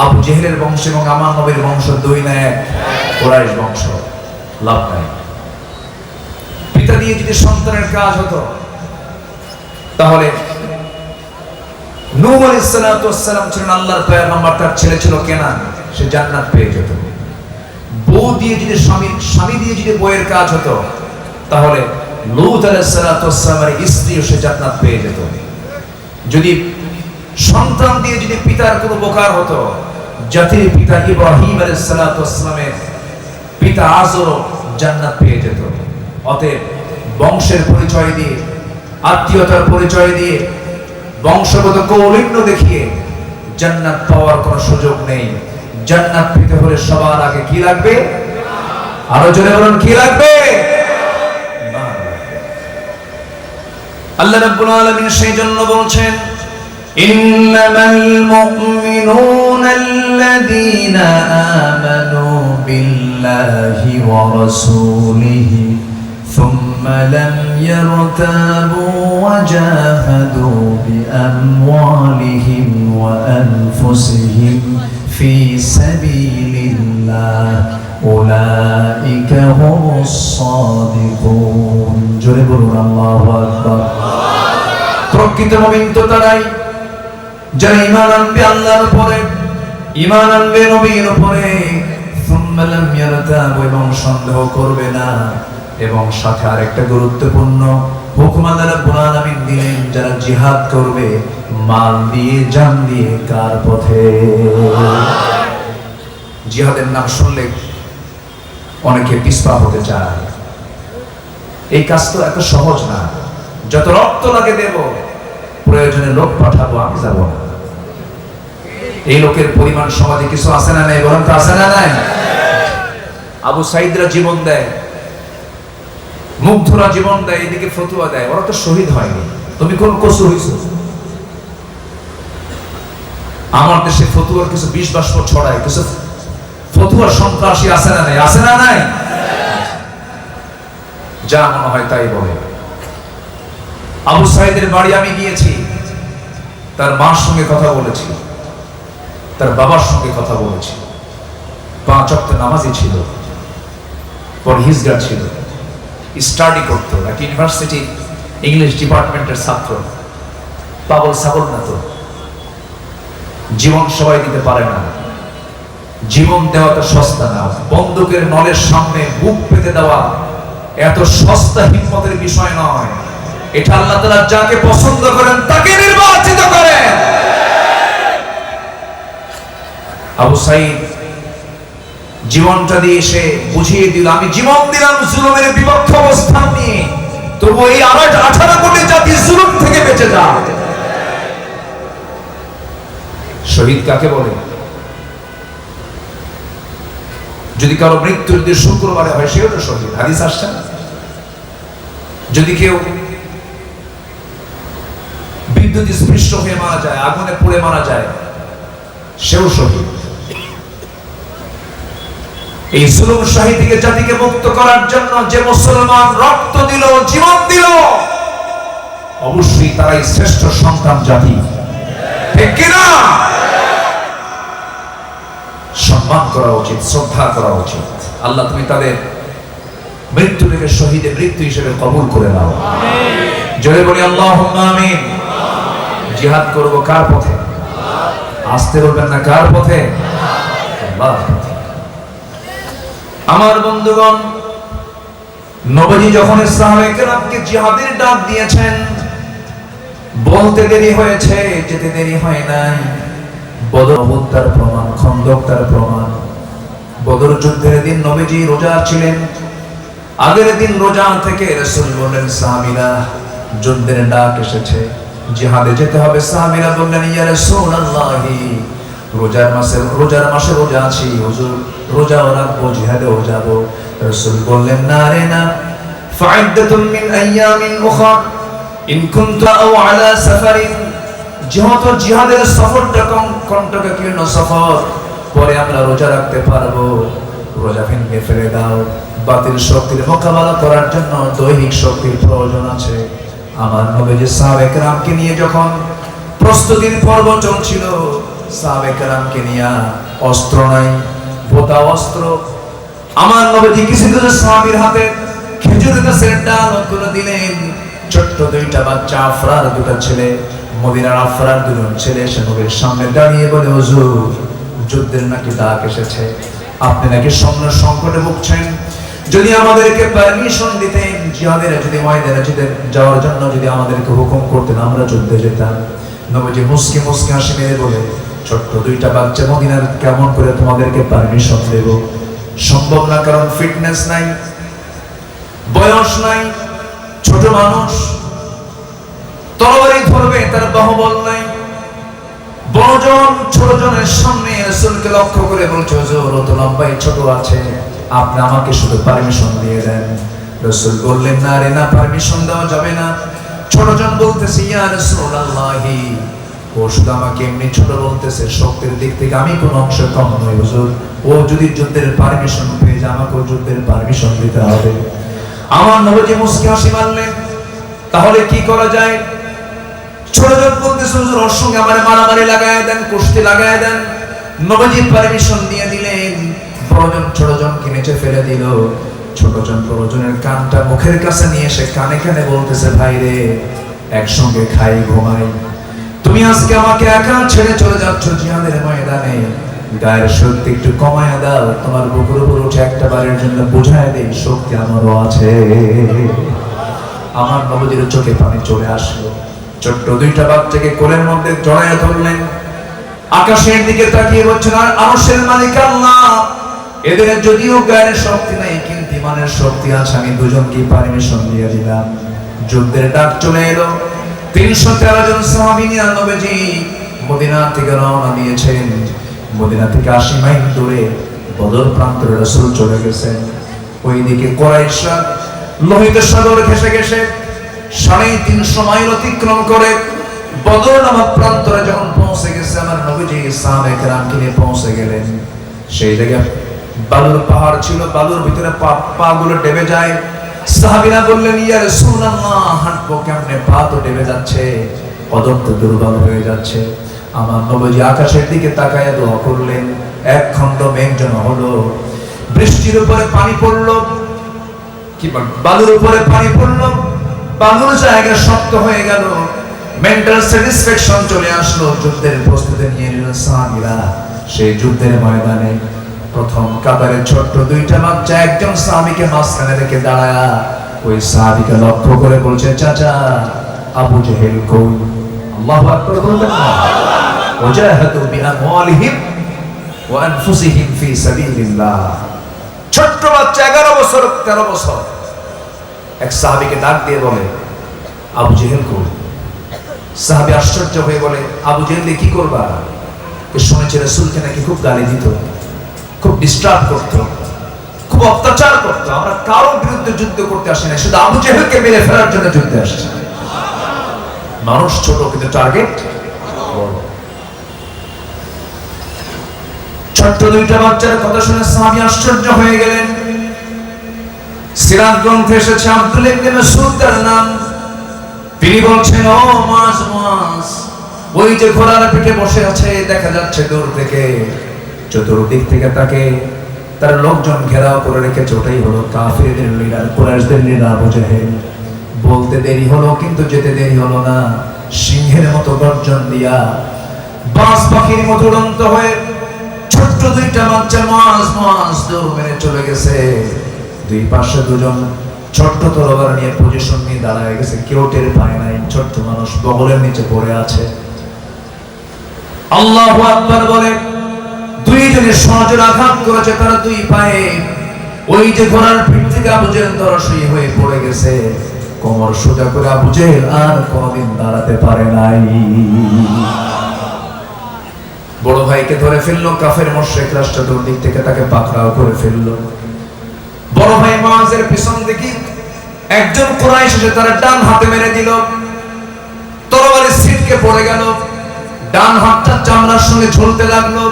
আবু জেহেলের বংশ এবং আমার নবীর বংশ 2 না 1? কুরাইশ বংশ, লাভ নাই। পিতা দিয়ে যদি সন্তানের কাজ হতো, তাহলে নূহ আলাইহিস সালাতু ওয়াস সালাম ছিলেন আল্লাহর পয়গম্বর, তার ছেলে ছিল কেনান, সে জান্নাত পেয়ে যেত। বউ দিয়ে যদি স্বামী দিয়ে যদি বউয়ের কাজ হতো, তাহলে লূত আলাইহিস সালাতু ওয়াস সালামের স্ত্রীও সে জান্নাত পেয়ে যেত। যদি সন্তান দিয়ে যদি পিতার কোনো উপকার হতো, জাতির পিতা ইব্রাহিম আলাইহিস সালাতু ওয়াস সালামের পিতা আজরও জান্নাত পেয়ে যেত। অতএব বংশের পরিচয় দিয়ে, আত্মীয়তার পরিচয় দিয়ে, বংশগত কৌলিন্য দেখিয়ে জান্নাত পাওয়ার কোনো সুযোগ নেই। জান্নাত পেতে হলে সবার আগে কি লাগবে? আরো জোরে বলুন, কি লাগবে? আল্লাহ রাব্বুল আলামিন সেই জন্য বলছেন, ইন্নামাল মুমিনুনা আল্লাযীনা আমানু বিল্লাহি ওয়া রাসূলিহি সুম্মা লাম ইয়ারতাবু ওয়া জাহাদু বিআমওয়ালিহিম ওয়া আনফুসিহিম ফি সাবিলিল্লাহ উলাইকা হুমুস সাদিকুন। জোরে বলুন আল্লাহু আকবার। প্রকৃত মুমিন তো তারাই যারা ঈমান আনবে আল্লাহর উপরে, ঈমান আনবে নবীর উপরে, সুম্মা লাম ইয়ারতাবু, এবং সন্দেহ করবে না। এবং সাথে আরেকটা গুরুত্বপূর্ণ হুকুম আল্লাহ রাব্বুল আলামিন দিলেন, যারা জিহাদ করবে মাল দিয়ে, জান দিয়ে, কার পথে? জিহাদের নাম শুনলে অনেকে পিছপা হতে চায়। এই কাজ তো এত সহজ না। যত রক্ত লাগে দেব, প্রয়োজনে লোক পাঠাবো, আমি যাব না। এই লোকের পরিমাণ সমাজে কিছু আছে না নাই? বলেন তো, আছে না নাই? আবু সাইদরা জীবন দেয়, মুগ্ধরা জীবন দেয়, এদিকে ফতুয়া দেয়। ওরা তো শহীদ হয়নি, তুমি কোন কসুর হইছো? আমার দেশে ফতুয়ার কিছু বিষ বাষ্প ছড়ায়, কিছু ফতুয়ার সন্ত্রাসী আছে না নাই? আছে না নাই? যা মনে হয় তাই বলে। আবু সাইদের বাড়ি আমি গিয়েছি, তার মার সঙ্গে কথা বলেছি, তার বাবার সঙ্গে কথা বলেছি। 5 ওয়াক্ত নামাজি ছিল, পরহেজগার ছিল, স্টাডি করতো, এক ইউনিভার্সিটি ইংলিশ ডিপার্টমেন্টের ছাত্র। পাগল ছাগল না তো। জীবন সবাই দিতে পারে না, জীবন দেওয়া তো সস্তা না। বন্দুকের নলের সামনে বুক পেতে দেওয়া এত সস্তা হিম্মতের বিষয় নয়। এটা আল্লাহ তাআলা যাকে পছন্দ করেন তাকে নির্বাচিত করেন। আবু সাইদ জীবনটা দিয়ে সে বুঝিয়ে দিল, আমি জীবন দিলাম জুলুমের বিপক্ষ অবস্থান নিয়ে, তবু এই 18 কোটি জাতি জুলুম থেকে বেঁচে যায়। শহীদ কাকে বলে? যদি কারো মৃত্যু যদি শুক্রবারে হয়, সেও তো শহীদ। হাদিস আসছে না? যদি কেউ বিদ্যুৎ বিদ্যুৎ স্পৃষ্ট হয়ে মারা যায়, আগুনে পুড়ে মারা যায়, সেও শহীদ। এই জুলুম শাহী থেকে জাতিকে মুক্ত করার জন্য যে মুসলমান রক্ত দিল, জীবন দিল, অবশ্যই তারাই শ্রেষ্ঠ সন্তান জাতি, ঠিক কিনা? সম্মান করা উচিত, শ্রদ্ধা করা উচিত। আল্লাহ তুমি তাদের মৃত্যুটাকে শহীদের মৃত্যু হিসেবে কবুল করে নাও, জোরে বলি আল্লাহুম্মা আমিন। জিহাদ করব কার পথে? আসতে বলবেন না, কার পথে? আল্লাহর পথে। আমার বন্ধুগণ, নবীজি যখন সাহাবায়ে কেরামকে জিহাদের ডাক দিয়েছেন, বলতে দেরি হয়েছে, যেতে দেরি হয় নাই। বদর তার প্রমাণ, খন্দক তার প্রমাণ। বদর যুদ্ধের দিন নবীজি রোজা ছিলেন। আগের দিন রোজা থেকে রাসূল বললেন, সাহাবীরা যুদ্ধের ডাক এসেছে, জিহাদে যেতে হবে। সাহাবীরা বললেন, ইয়া রাসূলুল্লাহি, রোজার মাসে রোজা আছি হুজুর, রোজাও রাখবো, জিহাদেও যাব। রাসূল বললেন, না রে না, ফাইদ্দাতুম মিন আইয়ামিন উখরা ইন কুনতা আও আলা সাফারিন। যেহেতু জিহাদের সফরটা কণ্টকাকীর্ণ সফর, পরে আমরা রোজা রাখতে পারবো, রোজা ভেঙে ফেলে দাও। বাতিল শক্তির মোকাবেলা করার জন্য দৈহিক শক্তির প্রয়োজন আছে। আমার নবীজি সাহাবায়ে কেরামকে নিয়ে যখন প্রস্তুতির পর্ব চলছিল, সাহাবায়ে কেরামকে নিয়ে অস্ত্র নাই, ভোতা অস্ত্র। আমার নবীজি কিছু কিছু সাহাবীর হাতে খেজুর গাছের ডাল তুলে দিলেন। ছোট্ট দুইটা বাচ্চা, আফরার দুটো ছেলে, মদিনার আফরার দুজন ছেলে এসে নবীর সামনে দাঁড়িয়ে বলে, হুজুর যুদ্ধের নাকি ডাক এসেছে, আপনি নাকি সামনে সংকটে ভুগছেন, যদি আমাদেরকে পারমিশন দিতেন, জিহাদের যদি ময়দানে যাওয়ার জন্য যদি আমাদেরকে হুকুম করতেন, আমরা যুদ্ধে যেতাম। নবীজি মুস্কি মুস্কি হাসি মেরে বলে, ছোট্ট দুইটা বাচ্চা মদিনার কেমন করে তোমাদেরকে পারমিশন দেব? সম্ভব না, কারণ ফিটনেস নাই, বয়স নাই, ছোট মানুষ, তরবারি ধরবে তার বাহুবল নাই। বড়জন ছোটজনের সামনে রাসূলকে লক্ষ্য করে বলছে, হুজুর ও তো লম্বাই ছোট আছে, আপনি আমাকে শুধু পারমিশন দিয়ে দেন। রাসূল বললেন, না রে না, পারমিশন দেওয়া যাবে না। ছোটজন বলতেছে, ইয়া রাসূলুল্লাহি, ও শুধু আমাকে এমনি ছোট বলতেছে, শক্তির দিক থেকে আমি কোনো অংশ কম নই হুজুর। ও যদি যুদ্ধের পারমিশন পেয়ে যায়, আমাকেও যুদ্ধের পারমিশন দিতে হবে। আমার নবীজি মুস্কি হাসি মারলেন, তাহলে কি করা যায়? ছোটজন বলতেছে, হুজুর ওর সঙ্গে আমার মারামারি লাগায় দেন, কুস্তি লাগায় দেন। নবীজি পারমিশন দিয়ে দিলেন। বড়জন ছোটজনকে নিচে ফেলে দিল। ছোটজন বড়জনের কানটা মুখের কাছে নিয়ে এসে কানে কানে বলতেছে, ভাই রে, একসঙ্গে খাই ঘুমাই, তুমি আজকে আমাকে একা ছেড়ে চলে যাচ্ছ জিহাদের ময়দানে, গায়ের শক্তি একটু কমায় দাও, তোমার বুকের উপর উঠে একটা বারের জন্য বুঝায় দেই শক্তি আমারও আছে। আমার নবীজির চোখে পানি চলে আসলো। ছোট্ট দুইটা বাচ্চাকে কোলের মধ্যে জড়াইয়া ধরলেন, আকাশের দিকে তাকিয়ে বলছেন, আর আরশের মালিক আল্লাহ, এদের যদিও গায়ের শক্তি নাই কিন্তু ইমানের শক্তি আছে, আমি দুজনকে পারমিশন দিয়ে দিলাম। যুদ্ধের ডাক চলে এলো। 313 জন সাহাবী নিয়ে নবীজি মদিনা থেকে রওনা দিয়েছেন। মদিনা থেকে 80 মাইল দূরে বদর প্রান্তরে রাসূল চলে গেছেন। ওইদিকে কুরাইশরা লোহিত সাগর ঘেঁষে ঘেঁষে 350 মাইল অতিক্রম করে বদর নামক প্রান্তরে যখন পৌঁছে গেছে, আমার নবীজি সাহাবায়ে কেরামকে নিয়ে পৌঁছে গেলেন। সেই জায়গায় বালুর পাহাড় ছিল, বালুর ভিতরে পা গুলো ডেবে যায়। সাহাবীরা বললেন, ইয়া রাসূলুল্লাহ, হাঁটবো কেমনে, পা তো ডেবে যাচ্ছে, কদম তো দুর্বল হয়ে যাচ্ছে। আমার নবীজি আকাশের দিকে তাকায় দোয়া করলেন। এক খণ্ড মেঘ জমা হলো, বৃষ্টির উপরে পানি পড়লো, কি বালুর উপরে পানি পড়লো, বালুর জায়গা শক্ত হয়ে গেল। মেন্টাল স্যাটিসফ্যাকশন চলে আসলো। যুদ্ধের প্রস্তুতি নিয়ে নিল সাহাবীরা। সেই যুদ্ধের ময়দানে প্রথম কাতারে ছোট্ট দুইটা বাচ্চা একজন সাহাবীকে মাঝখানে রেখে দাঁড়ায়া ওই সাহাবীকে লক্ষ্য করে বলছে, চাচা আবু জেহেল কই? আল্লাহু আকবার বলবেন না? ওয়াজাহাদু বিআমওয়ালিহিম ওয়া আনফুসিহিম ফি সাবিলিল্লাহ। ছোট্ট বাচ্চা 11 বছর 13 বছর এক সাহাবীকে ডাক দিয়ে বলে, আবু জেহেল কই? সাহাবী আশ্চর্য হয়ে বলে, আবু জেহেল দিয়ে কি করবা? শুনেছে রাসূলকে নাকি খুব গালি দিত, খুব ডিস্টার্ব করতো, খুব অত্যাচার করতো। আমরা কারোর বিরুদ্ধে যুদ্ধ করতে আসি না, শুধু আবু জেহেলকে মেরে ফেলার জন্য যুদ্ধে আসছি। মানুষ ছোট কিন্তু টার্গেট বড়। ছোট্ট দুইটা বাচ্চার কথা শুনে সাহাবী আশ্চর্য হয়ে গেলেন। সিরাত গ্রন্থে এসেছে আব্দুল্লাহ ইবনে মাসউদ তার নাম। তিনি বলছেন, ও মাস ওই যে ঘোড়ার পিঠে বসে আছে দেখা যাচ্ছে দূর থেকে, চতুর্দিক থেকে তাকে তার লোকজন ঘেরাও করে রেখেছে। ওটাই হলো কাফিরদের লিডার, কুরাইশদের লিডার আবু জেহেল। বলতে দেরি হলো কিন্তু যেতে দেরি হলো না। সিংহের মতো গর্জন দিয়া বাজ পাখির মতো উড়ন্ত হয়ে ছোট্ট দুইটা বাচ্চা মাস দৌড় মেরে চলে গেছে। দুই পাশে দুজন ছোট্ট তরবারি নিয়ে পজিশন নিয়ে দাঁড়ায় গেছে, কেউ টের পায় নাই। ছোট্ট মানুষ বগলের নিচে পড়ে আছে। আল্লাহু আকবার বলে দুইজনের সজোর আঘাত করেছে তারা দুই পায়ে। ওই যে ঘোড়ার পিঠ থেকে আবু জেহেল ধরাশয়ী হয়ে পড়ে গেছে। কোমর সোজা করে আবু জেহেল আর কোনদিন দাঁড়াতে পারে নাই। বড় ভাইকে ধরে ফেললো কাফের মুশরিক রাষ্ট্র, দুর্দিক থেকে তাকে পাকড়াও করে ফেললো। বড় ভাই মুআযের পিছন থেকে একজন কুরাইশ এসে তার ডান হাতে মেরে দিল। তরবারি ছিটকে পড়ে গেল, ডান হাতটা চামড়ার সঙ্গে ঝুলতে লাগলো।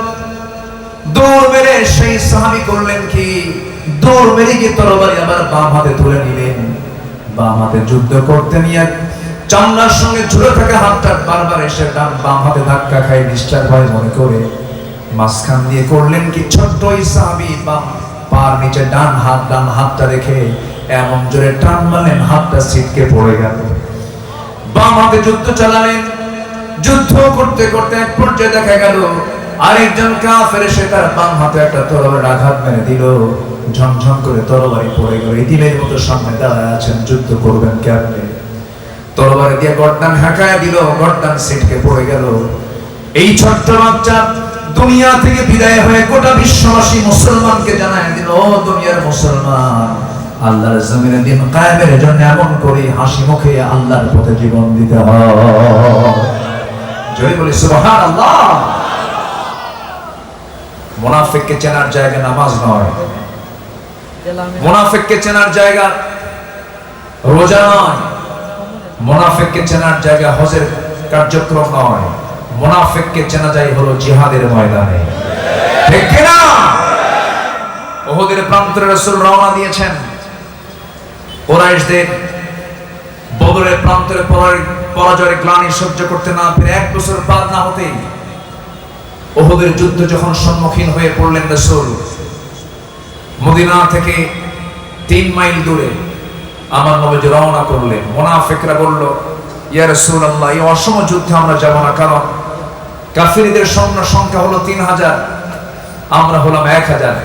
দৌড় মেরে সেই সাহাবী করলেন কি, দৌড় মেরে গিয়ে তরবারি আবার বাম হাতে তুলে নিলেন। বাম হাতে যুদ্ধ করতে নিয়ে চামড়ার সঙ্গে ঝুলে থাকা হাতটা বারবার এসে বাম হাতে ধাক্কা খায় নিষ্ঠার ভয় মনে করে মাঝখান দিয়ে করলেন কি, ছোট্ট ওই সাহাবী বাম পার নিচে ডান হাতটা রেখে এমন জোরে টান মারলেন হাতটা ছিটকে পড়ে গেল। বাম হাতে যুদ্ধ চালালেন। যুদ্ধ করতে করতে এক পর্যায়ে দেখা গেল আরেকজন কাফের এসে তার বাম হাতে একটা তরবারির আঘাত মেরে দিল। ঝমঝম করে তরবারি পড়ে গেল। ইতিমের মতো সামনে দাঁড়ায় আছেন, যুদ্ধ করবেন কেমনে? তরবারি দিয়ে গর্দান হাঁকায় দিল, গর্দান ছিটকে পড়ে গেল। এই ছোট্ট বাচ্চা দুনিয়া থেকে বিদায় হয়ে গোটা বিশ্ববাসী মুসলমানকে জানায় দিল, ও দুনিয়ার মুসলমান, আল্লাহর জমিনে দিন কায়েমের জন্য এমন করে হাসি মুখে আল্লাহর পথে জীবন দিতে হয়। জয় বলি সুবহানাল্লাহ। মুনাফিককে চেনার জায়গা নামাজ নয়, মুনাফিককে চেনার জায়গা রোজা নয়, মুনাফিককে চেনার জায়গা হজের কার্যক্রম নয়। মুনাফিককে চেনা যায় হলো জিহাদের ময়দানে, ঠিক কি না? উহুদের প্রান্তরে রাসূল রওনা দিয়েছেন। কুরাইশদের বদরের প্রান্তরে পরাজয়ের গ্লানি সহ্য করতে না পেরে 1 বছর পার না হতেই উহুদের যুদ্ধ যখন সম্মুখীন হয়ে পড়লেন রাসূল, মদিনা থেকে 3 মাইল দূরে আমার নবী রওনা করলেন। মুনাফিকরা বলল, ইয়া রাসূলুল্লাহ, এই অসম যুদ্ধে আমরা যাব না, কারণ কাফিরদের সংখ্যা হলো 3000, আমরা হলাম 1000,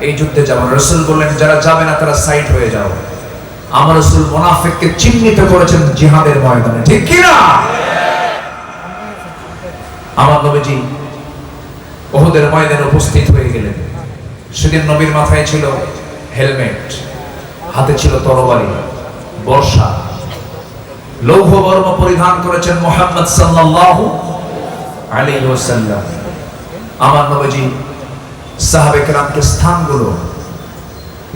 এই যুদ্ধে যাব না। রাসূল বললেন, যারা যাবে না তারা সাইড হয়ে যাও। আমার রাসূল মুনাফিককে চিহ্নিত করেছেন জিহাদের ময়দানে, ঠিক কি না? আমার নবীজি উহুদের ময়দানে উপস্থিত হয়ে গেলেন। সেদিন নবীর মাথায় ছিল হেলমেট, হাতে ছিল তরবারি, বর্শা, লৌহ বর্ম পরিধান করেছেন মুহাম্মদ সাল্লাল্লাহু আলাইহি ওয়াসাল্লাম। আমার নবীজি সাহাবে কেরামকে স্থানগুলো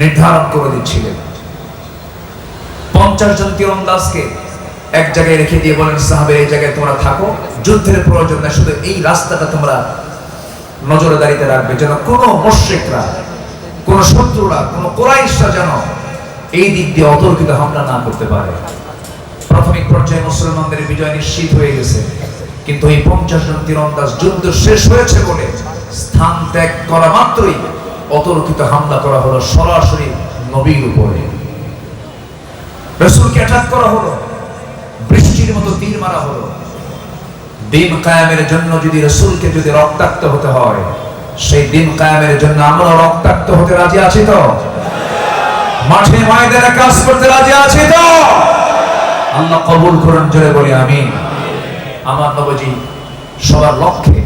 নির্ধারণ করে দিচ্ছিলেন। 50 জন তীরন্দাজকে এক জায়গায় রেখে দিয়ে বলেন, সাহাবে এই জায়গায় তোমরা থাকো, যুদ্ধের প্রয়োজন না, শুধু এই রাস্তাটা তোমরা নজরদারিতে রাখবে, যেন কোনো মুশরিকরা, কোন শত্রুরা, কোন কুরাইশরা যেন এই দিক দিয়ে অতর্কিত হামলা না করতে পারে। প্রাথমিক পর্যায়ে মুসলমানদের বিজয় নিশ্চিত হয়ে গেছে, কিন্তু এই 50 জন তীরন্দাজ যুদ্ধ শেষ হয়েছে বলে স্থান ত্যাগ করা মাত্রই অতর্কিত হামলা করা হলো সরাসরি নবীর উপরে। রাসূলকে অ্যাটাক করা হলো, বৃষ্টির মতো তীর মারা হলো। দিন কায়েমের জন্য যদি রাসূলকে যদি রক্তাক্ত হতে হয়, সেই দিন কায়েমের জন্য আমরা রক্তাক্ত হতে রাজি আছি তো? মাঠে ময়দানে কাজ করতে রাজি আছি তো? আল্লাহ কবুল করুন, জোরে বলি আমিন। আমার নবীজি সবার লক্ষ্যে,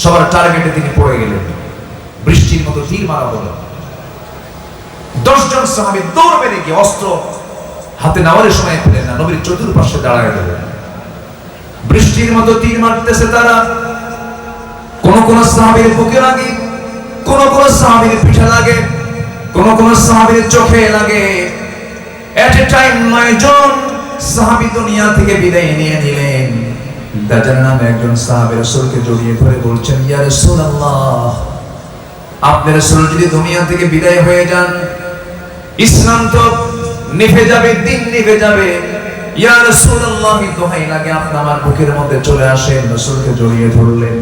সবার টার্গেটে তিনি পড়ে গেলেন। বৃষ্টির মতো তীর মারা হলো। 10 জন সাহাবী দৌড় মেরে গিয়ে অস্ত্র হাতে নেওয়ার সময় পেলেন না, নবীর চতুর্পাশে দাঁড়ায় গেলেন। বৃষ্টির মতো তীর মারতেছে তারা। কোন সাহাবীর বুকে লাগে, কোন সাহাবীর পিঠে লাগে, কোন সাহাবীর চোখে লাগে। এট এ টাইম 9 জন সাহাবী দুনিয়া থেকে বিদায় নিয়ে নিলেন। দাজান নামে একজন সাহাবী রাসূলকে জড়িয়ে ধরে বলছেন, ইয়া রাসূলুল্লাহ, আপনি রাসূল যদি দুনিয়া থেকে বিদায় হয়ে যান, ইসলাম তো নিভে যাবে, দিন নিভে যাবে। ইয়া রাসূলুল্লাহ, দোহাই লাগে আপনি আমার বুকের মধ্যে চলে আসেন। রাসূলকে জড়িয়ে ধরলেন।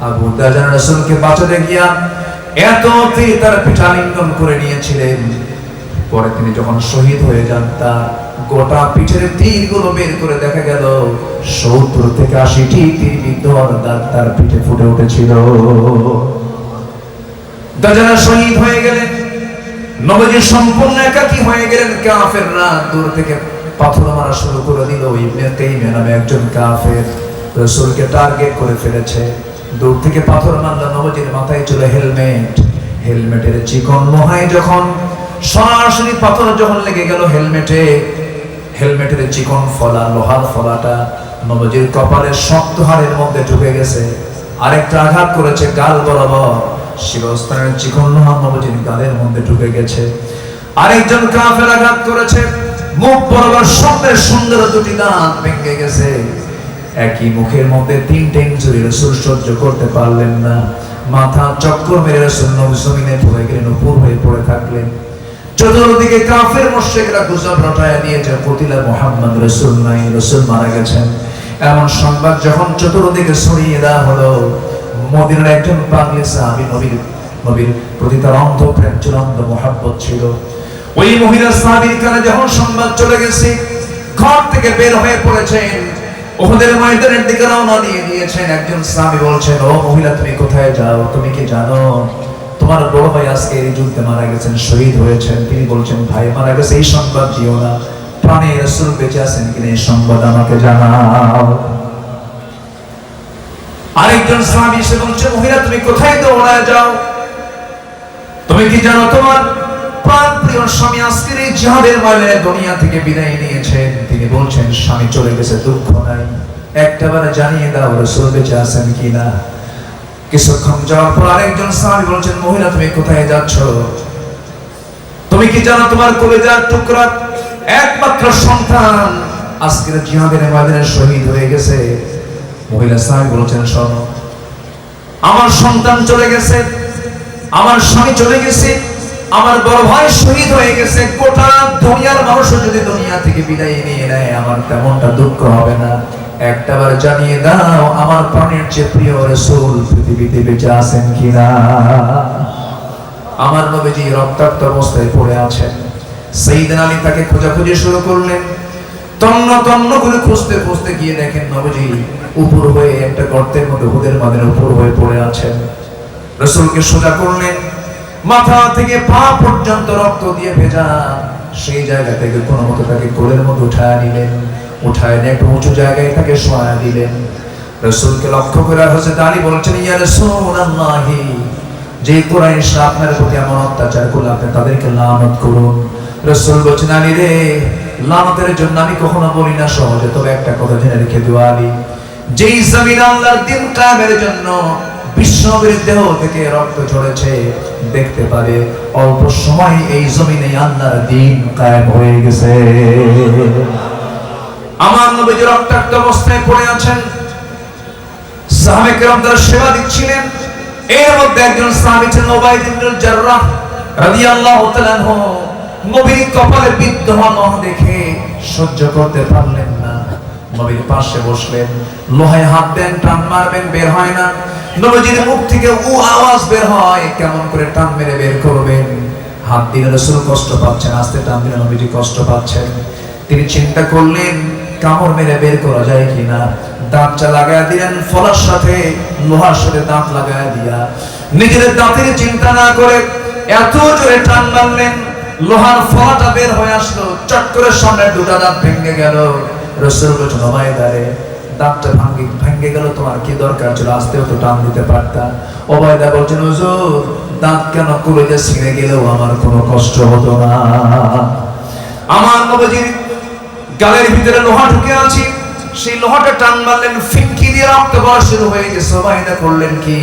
আবু দাজান রাসূলকে বাঁচাতে গিয়া এত তার পিঠা লিঙ্গন করে নিয়েছিলেন। পরে তিনি যখন শহীদ হয়ে যান, তার গোটা পিঠের তীরগুলো বের করে দেখা গেল 70 থেকে 80টি তীর দাগ তার পিঠে ফুটে উঠেছিল। দাজানা শহীদ হয়ে গেলেন। নবীজি সম্পূর্ণ একাকী হয়ে গেলেন। কাফেররা দূর থেকে পাথর মারা শুরু করে দিল। ইবনে তাইমিয়া নামে একজন কাফের রাসূলকে টার্গেট করে ফেলেছে। দূর থেকে পাথর মারল। নবীজির মাথায় ছিল হেলমেট। হেলমেটের চিকন লোহায় যখন সরাসরি পাথর যখন লেগে গেল হেলমেটে, হেলমেটের চিকন ফলা, লোহার ফলাটা নবীজির কপালের শক্ত হাড়ের মধ্যে ঢুকে গেছে। আরেকটা আঘাত করেছে গাল বরাবর, শিরস্ত্রাণের চিকন লোহা নবীজির গালের মধ্যে ঢুকে গেছে। আরেকজন কাফের আঘাত করেছে, মুখ বরাবর সামনের সুন্দর দুটি দাঁত ভেঙে গেছে। একই মুখের মধ্যে 3টে ইঞ্জুরি রাসূল সহ্য করতে পারলেন না। মাথা চক্কর মেরে রাসূল জমিনে পড়ে গেলেন, উপর হয়ে পড়ে থাকলেন। চতুর্দিকে কাফের মুশরিকরা গুজব রটায়া দিয়েছে, কতিলা মুহাম্মদ, রাসূল নাই, রাসূল মারা গেছেন। এমন সংবাদ যখন চতুর্দিকে ছড়িয়ে দেওয়া হলো, মদিনার একজন পাগলি সাহাবী, নবীর প্রতি তার অন্ধ প্রেম ছিল, অন্ধ মুহাব্বত ছিল। ওই মহিলা সাহাবীর কানে যখন সংবাদ চলে গেছে, ঘর থেকে বের হয়ে পড়েছেন, উহুদের ময়দানের দিকে রওনা দিয়ে দিয়েছেন। একজন সাহাবী বলছেন, ও মহিলা, তুমি কোথায় যাও? তুমি কি জানো তোমার বড় ভাই আজকে এই যুদ্ধে মারা গেছেন, শহীদ হয়েছেন? তিনি বলছেন, ভাই মারা গেছে এই সংবাদ দিও না, প্রাণে রাসূল বেঁচে আছেন কিনা এই সংবাদ আমাকে জানাও। আরেকজন সাহাবী এসে বলছে, মহিলা, তুমি কোথায় দৌড়ায় যাও? তুমি কি জানো তোমার প্রাণপ্রিয় স্বামী আজকের এই জিহাদের ময়দানে দুনিয়া থেকে বিদায় নিয়েছেন? তিনি বলছেন, স্বামী চলে গেছে, দুঃখ নাই, একটাবার জানিয়ে দাও রাসূল বেঁচে আছেন কিনা। কিছুক্ষণ যাওয়ার পর আরেকজন সাহাবী বলছেন, মহিলা, তুমি কোথায় যাচ্ছ? তুমি কি জানো তোমার কলিজার টুকরা একমাত্র সন্তান আজকের জিহাদের ময়দানে শহীদ হয়ে গেছে? মহিলা সাহাবী বলছেন, শোনো, আমার সন্তান চলে গেছে, আমার স্বামী চলে গেছে, আমার বড় ভাই শহীদ হয়ে গেছে। গোটা দুনিয়ার মানুষ যদি দুনিয়া থেকে বিদায় নিয়ে নেয়, আমার তেমনটা দুঃখ হবে না। একটাবার জানিয়ে দাও আমার প্রাণের চেয়ে প্রিয় রাসূল পৃথিবীতে বেঁচে আছেন কিনা। আমার নবীজি রক্তাক্ত অবস্থায় পড়ে আছেন। সাইয়েদনা আলী তাকে খোঁজাখুঁজি শুরু করলেন। তন্ন তন্ন করে খুঁজতে খুঁজতে গিয়ে দেখেন নবীজি উপর হয়ে একটা গর্তের মধ্যে, হুদের মাদের উপর হয়ে পড়ে আছেন। রাসূলকে সোজা করলেন, মাথা থেকে পা পর্যন্ত রক্ত দিয়ে ভেজা। সেই জায়গা থেকে কোনো মতো তাকে কোলের মধ্যে উঠায় নিলেন। উঠায় নিয়ে একটু উঁচু জায়গায় তাকে শোয়া দিলেন। রাসূলকে লক্ষ্য করে হযরত আলী বলছেন, ইয়া রাসূলুল্লাহ, যে কুরাইশরা আপনার প্রতি এমন অত্যাচার করল, আপনি তাদেরকে লানত করুন। রাসূল বলছেন, আলী রে, লানতের জন্য আমি কখনো বলি না সহজে, তবে একটা কথা জেনে রেখে দিও আলী, যেই জমিন আল্লাহর দ্বীন কায়েমের জন্য বিশ্বনবীর দেহ থেকে রক্ত ঝরেছে, দেখতে পারে অল্প সময় এই জমিনে আল্লাহর দ্বীন কায়েম হয়ে গেছে। আমার নবীজি রক্তাক্ত অবস্থায় পড়ে আছেন। সাহাবায়ে কেরাম তার সেবা দিচ্ছিলেন। এর মধ্যে একজন সাহাবী ছিলেন উবাইদ ইবনে জাররাহ রাদিয়াল্লাহু তাআলা আনহু। নবীর কপালে বিদ্ধমান দেখে সহ্য করতে পারলেন না। নবীর পাশে বসলেন, লোহায় হাত দেন, টান মারবেন, বের হয় না। নবীজির মুখ থেকে আওয়াজ বের হয়, কেমন করে টান মেরে বের করবেন। হাত দিলে রাসূল কষ্ট পাচ্ছেন, আস্তে টান দিলে নবীজি কষ্ট পাচ্ছেন। তিনি চিন্তা করলেন কামড় মেরে বের করা যায় কিনা। দাঁতটা লাগায় দিলেন, ফলার সাথে লোহার সাথে দাঁত লাগায় দিয়া নিজের দাঁতের চিন্তা না করে এত জোরে টান মারলেন, লোহার ফলাটা বের হয়ে আসলো। চট করে সামনের দুটো দাঁত ভেঙে গেল। রাসূল বলছেন, ওবায়দা রে, দাঁতটা ভেঙে গেল, তোমার কি দরকার ছিল? আস্তেও তো টান দিতে পারতা। ওবায়দা বলছেন, হুজুর, দাঁত কেন কলেজে ছিঁড়ে গেলেও আমার কোনো কষ্ট হতো না। আমার নবীজির গালের ভিতরে লোহা ঢুকে আছে, সেই লোহাটা টান মারলেন, ফিনকি দিয়ে রক্ত বওয়া শুরু হয়ে গেছে। ওবায়দা করলেন কি,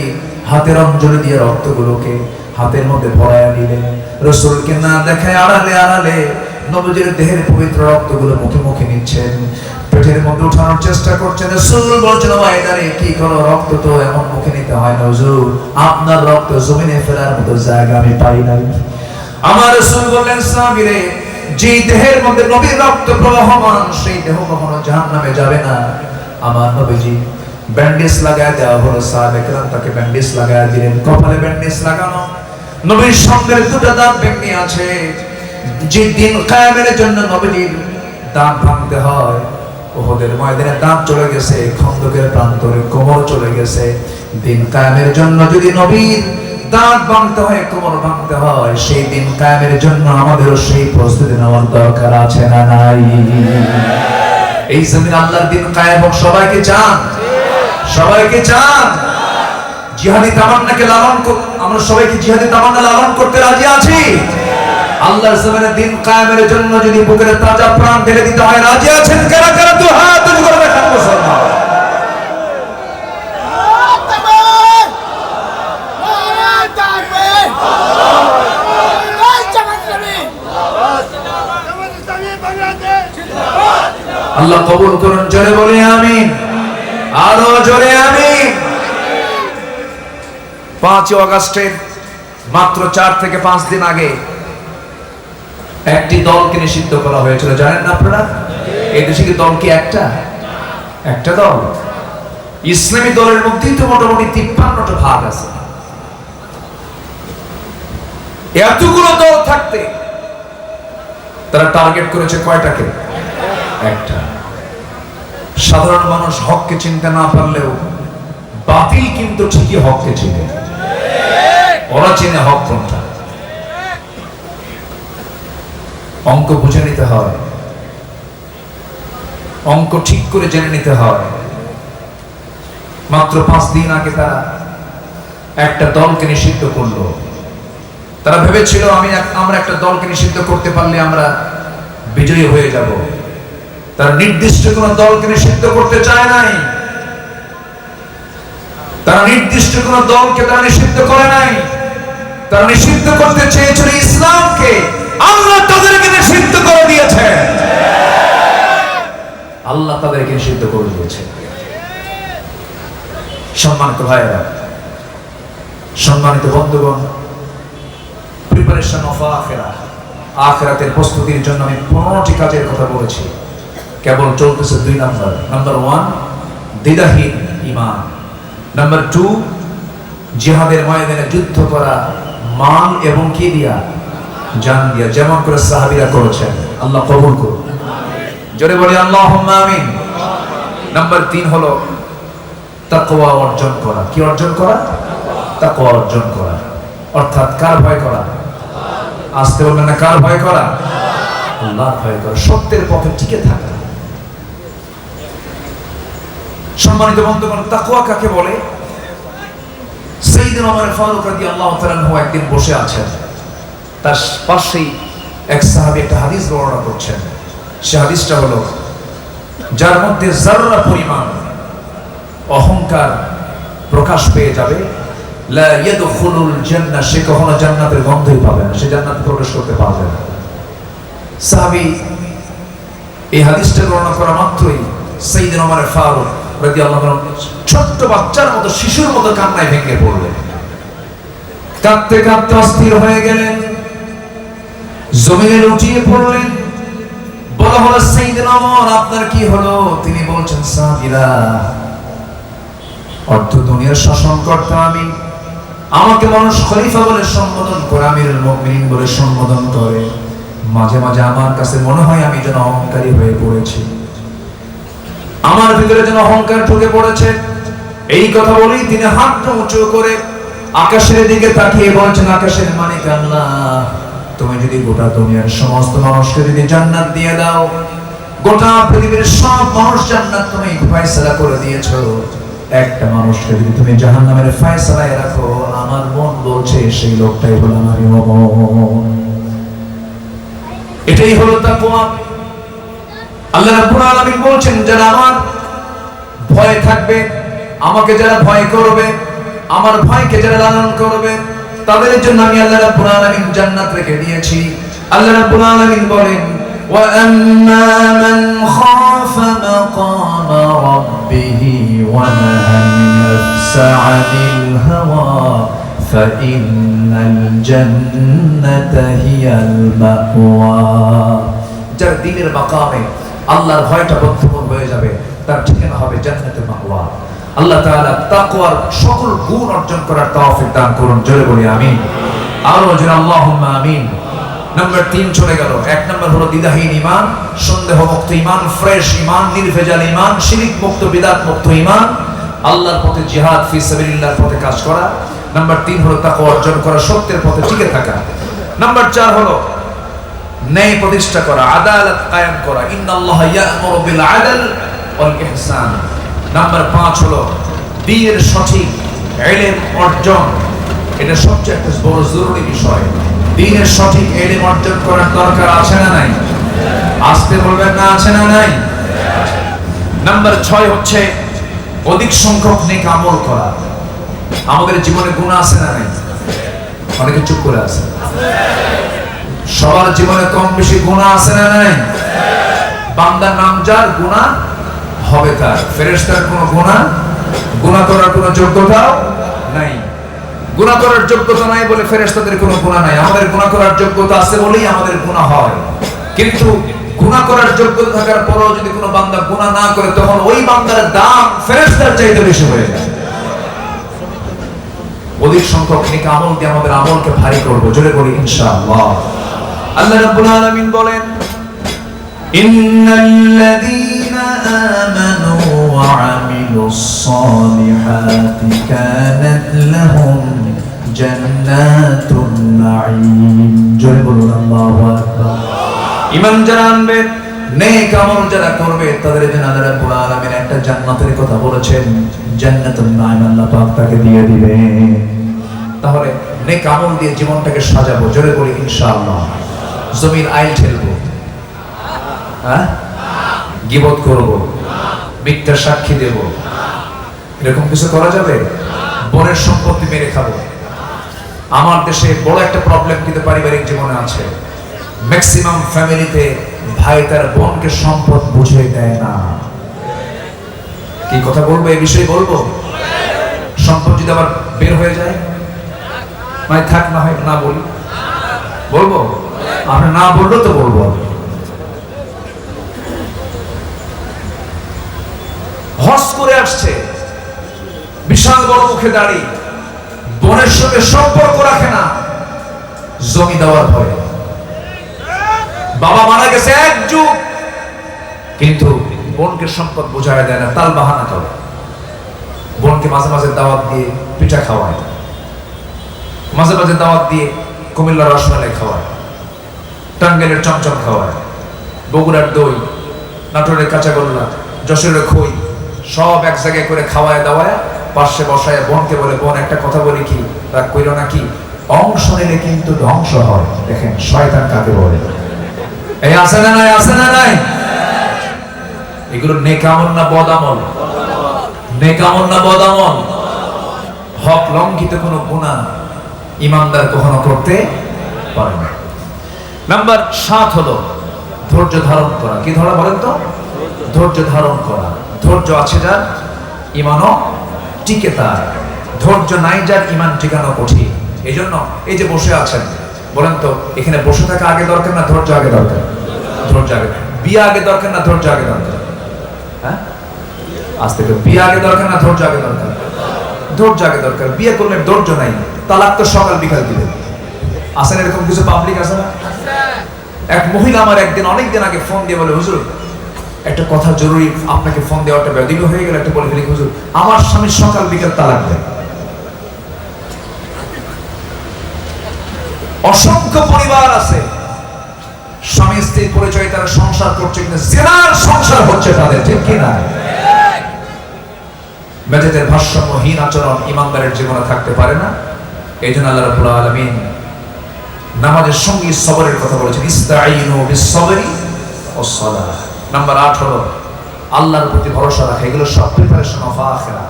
হাতের অঞ্জলি দিয়ে রক্তগুলোকে হাতের মধ্যে ভরায়া নিলেন। রাসূলকে না দেখায় আড়ালে আড়ালে নবীজির দেহের পবিত্র রক্তগুলো মুখে মুখে নিচ্ছেন, পেটের মধ্যে উঠানোর চেষ্টা করছেন। রাসূল বলছেন, ওয়াইদারে কি করো, রক্ত তো এমন মুখে নিতে হয় না হুজুর, আপনার রক্ত জমিনে ফেলার মতো জায়গা আমি পাই নাই। আমার রাসূল বললেন, সাহাবীরে, যে দেহের মধ্যে নবীর রক্ত প্রবাহমান, সেই দেহ কখনো জাহান্নামে যাবে না। আমার নবীজি ব্যান্ডেজ লাগায় দেওয়া হলো, সাহাবায়ে কেরাম তাকে ব্যান্ডেজ লাগায় দিলেন, কপালে ব্যান্ডেজ লাগানো। নবীর সঙ্গের দুটো দাঁত ভেঙে আছে। যে দিন কায়েমের জন্য নবীজির দাঁত ভাঙতে হয়, উহুদের ময়দানে দাঁত চলে গেছে, খন্দকের প্রান্তরে কোমর চলে গেছে। দিন কায়েমের জন্য যদি নবীর দাঁত ভাঙতে হয়, কোমর ভাঙতে হয়, সেই দিন কায়েমের জন্য আমাদেরও সেই প্রস্তুতি নেওয়ার দরকার আছে না নাই? এই জমিন আল্লাহর দিন কায়েম হোক, সবাইকে চান? সবাইকে চান? জিহাদি তামান্নাকে লালন, আমরা সবাইকে জিহাদি তামান্না লালন করতে রাজি আছি? আল্লাহর জমিনে দিন কায়েমের জন্য যদি বুকের তাজা প্রাণ ঢেলে দিতে হয়, রাজি আছেন? কারা কারা তো হাত উঁচু করে দেখান মুসলমান। আল্লাহ কবুল করুন, জোরে বলে আমিন, আরো জোরে আমিন। 5 আগস্টের মাত্র 4 থেকে 5 দিন আগে একটি দলকে নিষিদ্ধ করা হয়েছিল, জানেন না আপনারা? এই দেশে কি দল কি একটা দল? ইসলামী দলের মধ্যেই তো মোটামুটি 53টা ভাগ আছে। এতগুলো দল থাকতে তারা টার্গেট করেছে কয়টাকে? একটা। সাধারণ মানুষ হককে চিনতে না পারলেও বাতিল কিন্তু ঠিকই হককে চিনে। ওরা চিনে হক কোনটা। অঙ্ক বুঝে নিতে হয়, অঙ্ক ঠিক করে জেনে নিতে হয়। মাত্র 5 দিন আগে তারা একটা দলকে নিষিদ্ধ করলো। তারা ভেবেছিল আমরা একটা দলকে নিষিদ্ধ করতে পারলে আমরা বিজয়ী হয়ে যাব। তারা নির্দিষ্ট কোন দলকে নিষিদ্ধ করতে চায় নাই। তারা নির্দিষ্ট কোন দলকে তারা নিষিদ্ধ করে নাই। তারা নিষিদ্ধ করতে চেয়েছিল ইসলামকে। আল্লাহ তাদেরকে নিষিদ্ধ করে দিয়েছে। আল্লাহ তাদেরকে নিষিদ্ধ করে দিয়েছে। সম্মানিত ভাইয়েরা, সম্মানিত বন্ধুগণ, প্রিপারেশন অফ আখিরাহ, আখিরাতের প্রস্তুতির জন্য আমি 15টি কাজের কথা বলেছি। কেবল চলতেছে 2 নাম্বার। নাম্বার 1, দ্বিধাহীন ঈমান। নাম্বার 2, জিহাদের ময়দানে যুদ্ধ করা মাল এবং কি দিয়া? জান দিয়া, যেমন করে সাহাবীরা করেছেন। আল্লাহ কবুল করুন, জোরে বলি আল্লাহুম্মা আমিন। নাম্বার 3 হলো তাকওয়া অর্জন করা। কি অর্জন করা? তাকওয়া অর্জন করা। অর্থাৎ কার ভয় করা? আসতে বলবেন না, কার ভয় করা? আল্লাহর ভয় করা, সত্যের পথে টিকে থাকা। সম্মানিত বন্ধুগণ, তাকওয়া কাকে বলে? সাইয়েদনা ওমর ফারুক রাদিয়াল্লাহু তাআলা আনহু একদিন বসে আছেন, তার পাশেই এক সাহাবী একটা হাদিস বর্ণনা করছেন। সে হাদিসটা হলো, যার মধ্যে যাররা পরিমাণ অহংকার প্রকাশ পেয়ে যাবে, লা ইয়াদখুলুল জান্নাহ, সে কখনো জান্নাতের গন্ধই পাবে না, সে জান্নাতে প্রবেশ করতে পারবে না। সাহাবী এই হাদিসটা বর্ণনা করা মাত্রই সাইয়েদনা ওমর ফারুক রাদিয়াল্লাহু আনহু ছোট্ট বাচ্চার মতো, শিশুর মতো কান্নায় ভেঙে পড়লেন। কাঁদতে কাঁদতে অস্থির হয়ে গেলেন, জমিনে লুটিয়ে পড়লেন। বলা হলো, সাইয়েদনা ওমর, আপনার কি হলো? তিনি বলছেন, সাহাবীরা, অর্ধ দুনিয়ার শাসন কর্তা আমি, আমাকে মানুষ খলিফা বলে সম্বোধন করে, আমিরুল মুমিনিন বলে সম্বোধন করে। মাঝে মাঝে আমার কাছে মনে হয় আমি যেন অহংকারী হয়ে পড়েছি, আমার ভিতরে যেন অহংকার ঢুকে পড়েছে। এই কথা বলেই তিনি হাতটা উঁচু করে আকাশের দিকে তাকিয়ে বলছেন, আকাশের মালিক আল্লাহ, তুমি যদি গোটা দুনিয়ার সমস্ত মানুষকে যদি জান্নাত দিয়ে দাও, গোটা পৃথিবীর সব মানুষ জান্নাত তুমি ফয়সালা করে দিয়েছো, একটা মানুষকে যদি তুমি জাহান্নামের ফয়সালায় রাখো, আমার মন বলছে সেই লোকটাই হলো আমার মন। এটাই হলো তাকওয়া। আল্লাহ রাব্বুল আলামিন বলছেন, যারা আমার ভয় থাকবে, আমাকে যারা ভয় করবে, আমার ভয়কে যারা লালন করবে, তাদের জন্য আমি আল্লাহ রাব্বুল আলামিন জান্নাত রেখে দিয়েছি। আল্লাহ রাব্বুল আলামিন বলেন, وأما من خاف مقام ربه ونهى النفس عن الهوى فإن الجنة هي المأوى যার দ্বীনের মাকামে আল্লাহর ভয়টা বদ্ধমূল হয়ে যাবে তার ঠিকানা হবে জান্নাতুল মাওয়া। আল্লাহ তাআলা তাকওয়ার সকল গুণ অর্জন করার তৌফিক দান করুন, জোরে বলি আমিন। আরো জোরে আল্লাহুম্মা আমিন। নাম্বার 3 চলে গেল। 1 নম্বর হলো দ্বিধাহীন ঈমান, সন্দেহ মুক্ত ঈমান, ফ্রেশ ঈমান, নির্ভেজাল ঈমান, শিরক মুক্ত, বিদআত মুক্ত ঈমান, আল্লাহর পথে জিহাদ ফি সাবিলিল্লাহর পথে কাজ করা। নাম্বার 3 হলো তাকওয়া অর্জন করা, সত্যের পথে টিকে থাকা। নাম্বার 4 হলো ন্যায় প্রতিষ্ঠা করা, আদালত কায়েম করা। ইন্নাল্লাহা ইয়া'মুরু বিল আদল ওয়াল ইহসান। নাম্বার 5 হলো দ্বীনের সঠিক ইলম অর্জন। এটা সবচেয়ে একটা বড় জরুরি বিষয়। দ্বীনের সঠিক ইলম অর্জন করার দরকার আছে না নাই? আসতে বলবেন না, আছে না নাই? নাম্বার 6 হচ্ছে অধিক সংখ্যক নেক আমল করা। আমাদের জীবনে গুনাহ আছে না নাই? অনেকে চুপ করে আছে। সবার জীবনে কম বেশি গুনাহ আছে না নাই? বান্দার নাম যার গুনাহ হবে তার। ফেরেশতার কোনো গুনাহ করার কোনো যোগ্যতাও নাই। গুনাহ করার যোগ্যতা নাই বলে ফেরেশতাদের কোনো গুনাহ নাই। আমাদের গুনাহ করার যোগ্যতা আছে বলেই আমাদের গুনাহ হয়। কিন্তু গুনাহ করার যোগ্যতা থাকার পরেও যদি কোনো বান্দা গুনাহ না করে, তখন ওই বান্দার দাম ফেরেশতার চাইতে বেশি হয়ে যায়। অধিক সংখ্যক নেক আমল দিয়ে আমাদের আমলকে ভারী করব, জোরে বলি ইনশাআল্লাহ। আল্লাহ রাব্বুল আলামিন বলেন, ইন্নাল্লাযীনা আমানু ওয়া আমিলুস সালিহাতি কানাত লাহুম জান্নাতুন নাঈম। জোরে বলুন আল্লাহু আকবার। ঈমান যারা আনবে, নেক আমল যারা করবে, তাদের জন্য আল্লাহ রাব্বুল আলামিন একটা জান্নাতের কথা বলেছেন, জান্নাতুন নাঈম আল্লাহ পাক তাকে দিয়ে দিবে। তাহলে নেক আমল দিয়ে জীবনটাকে সাজাবো, জোরে বলি ইনশাআল্লাহ। জমির আইল ঠেলবো, গীবত করব, মিথ্যা সাক্ষী দেব, এরকম কিছু করা যাবে? বোনের সম্পত্তি মেরে খাবো। আমার দেশে বড় একটা প্রবলেম কিন্তু পারিবারিক জীবনে আছে। ম্যাক্সিমাম ফ্যামিলিতে ভাই তার বোনকে সম্পদ বুঝিয়ে দেয় না। কি কথা বলবো, এই বিষয়ে বলবো? সম্পদ যদি আবার বের হয়ে যায়, মানে থাক না হয় না বলি, বলবো? আপনি না বললো তো বলবো। হজ করে আসছে, বিশাল বড় মুখে দাঁড়ি, বোনের সঙ্গে সম্পর্ক রাখে না জমি দেওয়ার ভয়ে। বাবা মারা গেছে এক যুগ, কিন্তু বোনকে সম্পদ বোঝায় দেয় না, তাল বাহানা করে। বোনকে মাঝে মাঝে দাওয়াত দিয়ে পিঠা খাওয়ায়, মাঝে মাঝে দাওয়াত দিয়ে কুমিল্লার রসমালাই খাওয়ায়, টাঙ্গাইলের চমচম খাওয়ায়, বগুড়ার দই, নাটোরের কাঁচাগোল্লা, যশোরের খই, সব এক জায়গায় করে খাওয়ায় দাওয়ায় পাশে বসায় বোনকে বলে, বোন একটা কথা বলি, কি রাগ কইরো নাকি? অংশ নিলে কিন্তু ধ্বংস হয়। দেখেন শয়তান কাকে বলে। এই আছে না নাই? আছে না নাই? এগুলো নেক আমল না বদ আমল? নেক আমল না বদ আমল? হক লঙ্ঘিত কোনো গুনাহ ইমানদার কখনো করতে পারে না। নাম্বার 7 হলো ধৈর্য ধারণ করা। কি ধরা বলেন তো? ধৈর্য ধারণ করা। ধৈর্য আছে যার, ঈমানও টিকে তার। ধৈর্য নাই যার, ঈমান টিকানো কঠিন। এই জন্য এই যে বসে আছেন, বলেন তো এখানে বসে থাকা আগে দরকার না ধৈর্য আগে দরকার? ধৈর্য আগে। বিয়ে আগে দরকার না ধৈর্য আগে দরকার? হ্যাঁ, আজ থেকে বিয়ে আগে দরকার না ধৈর্য আগে দরকার? ধৈর্য আগে দরকার। বিয়ে করলে ধৈর্য নাই, তালাক তো সকাল বিকাল দিবেন। আসেন এরকম কিছু পাবলিক আছে না? এক মহিলা আমার একদিন, অনেকদিন আগে ফোন দিয়ে বলে, হুজুর একটা কথা জরুরি, আপনাকে ফোন দেওয়াটা বেদীর্ঘ হয়ে গেল, একটা বলে ফেলি, হুজুর আমার স্বামী সকাল বিকাল তালাক দেয়। অসংখ্য পরিবার আছে, স্বামী স্ত্রীর পরিচয়, তারা সংসার করছে কিন্তু জিনার সংসার হচ্ছে তাদের, ঠিক কিনা? মেজাজের ভারসাম্যহীন আচরণ ইমানদারের জীবনে থাকতে পারে না। এই জন্য আল্লাহ রাব্বুল আলামিন নামাজের সঙ্গে সবরের কথা বলেছেন, ইস্তাঈনু বিস-সাবরি ওয়াস-সালাহ। নাম্বার 8 হলো আল্লাহর প্রতি ভরসা রাখা। এগুলো সব প্রিপারেশন অফ আখিরা।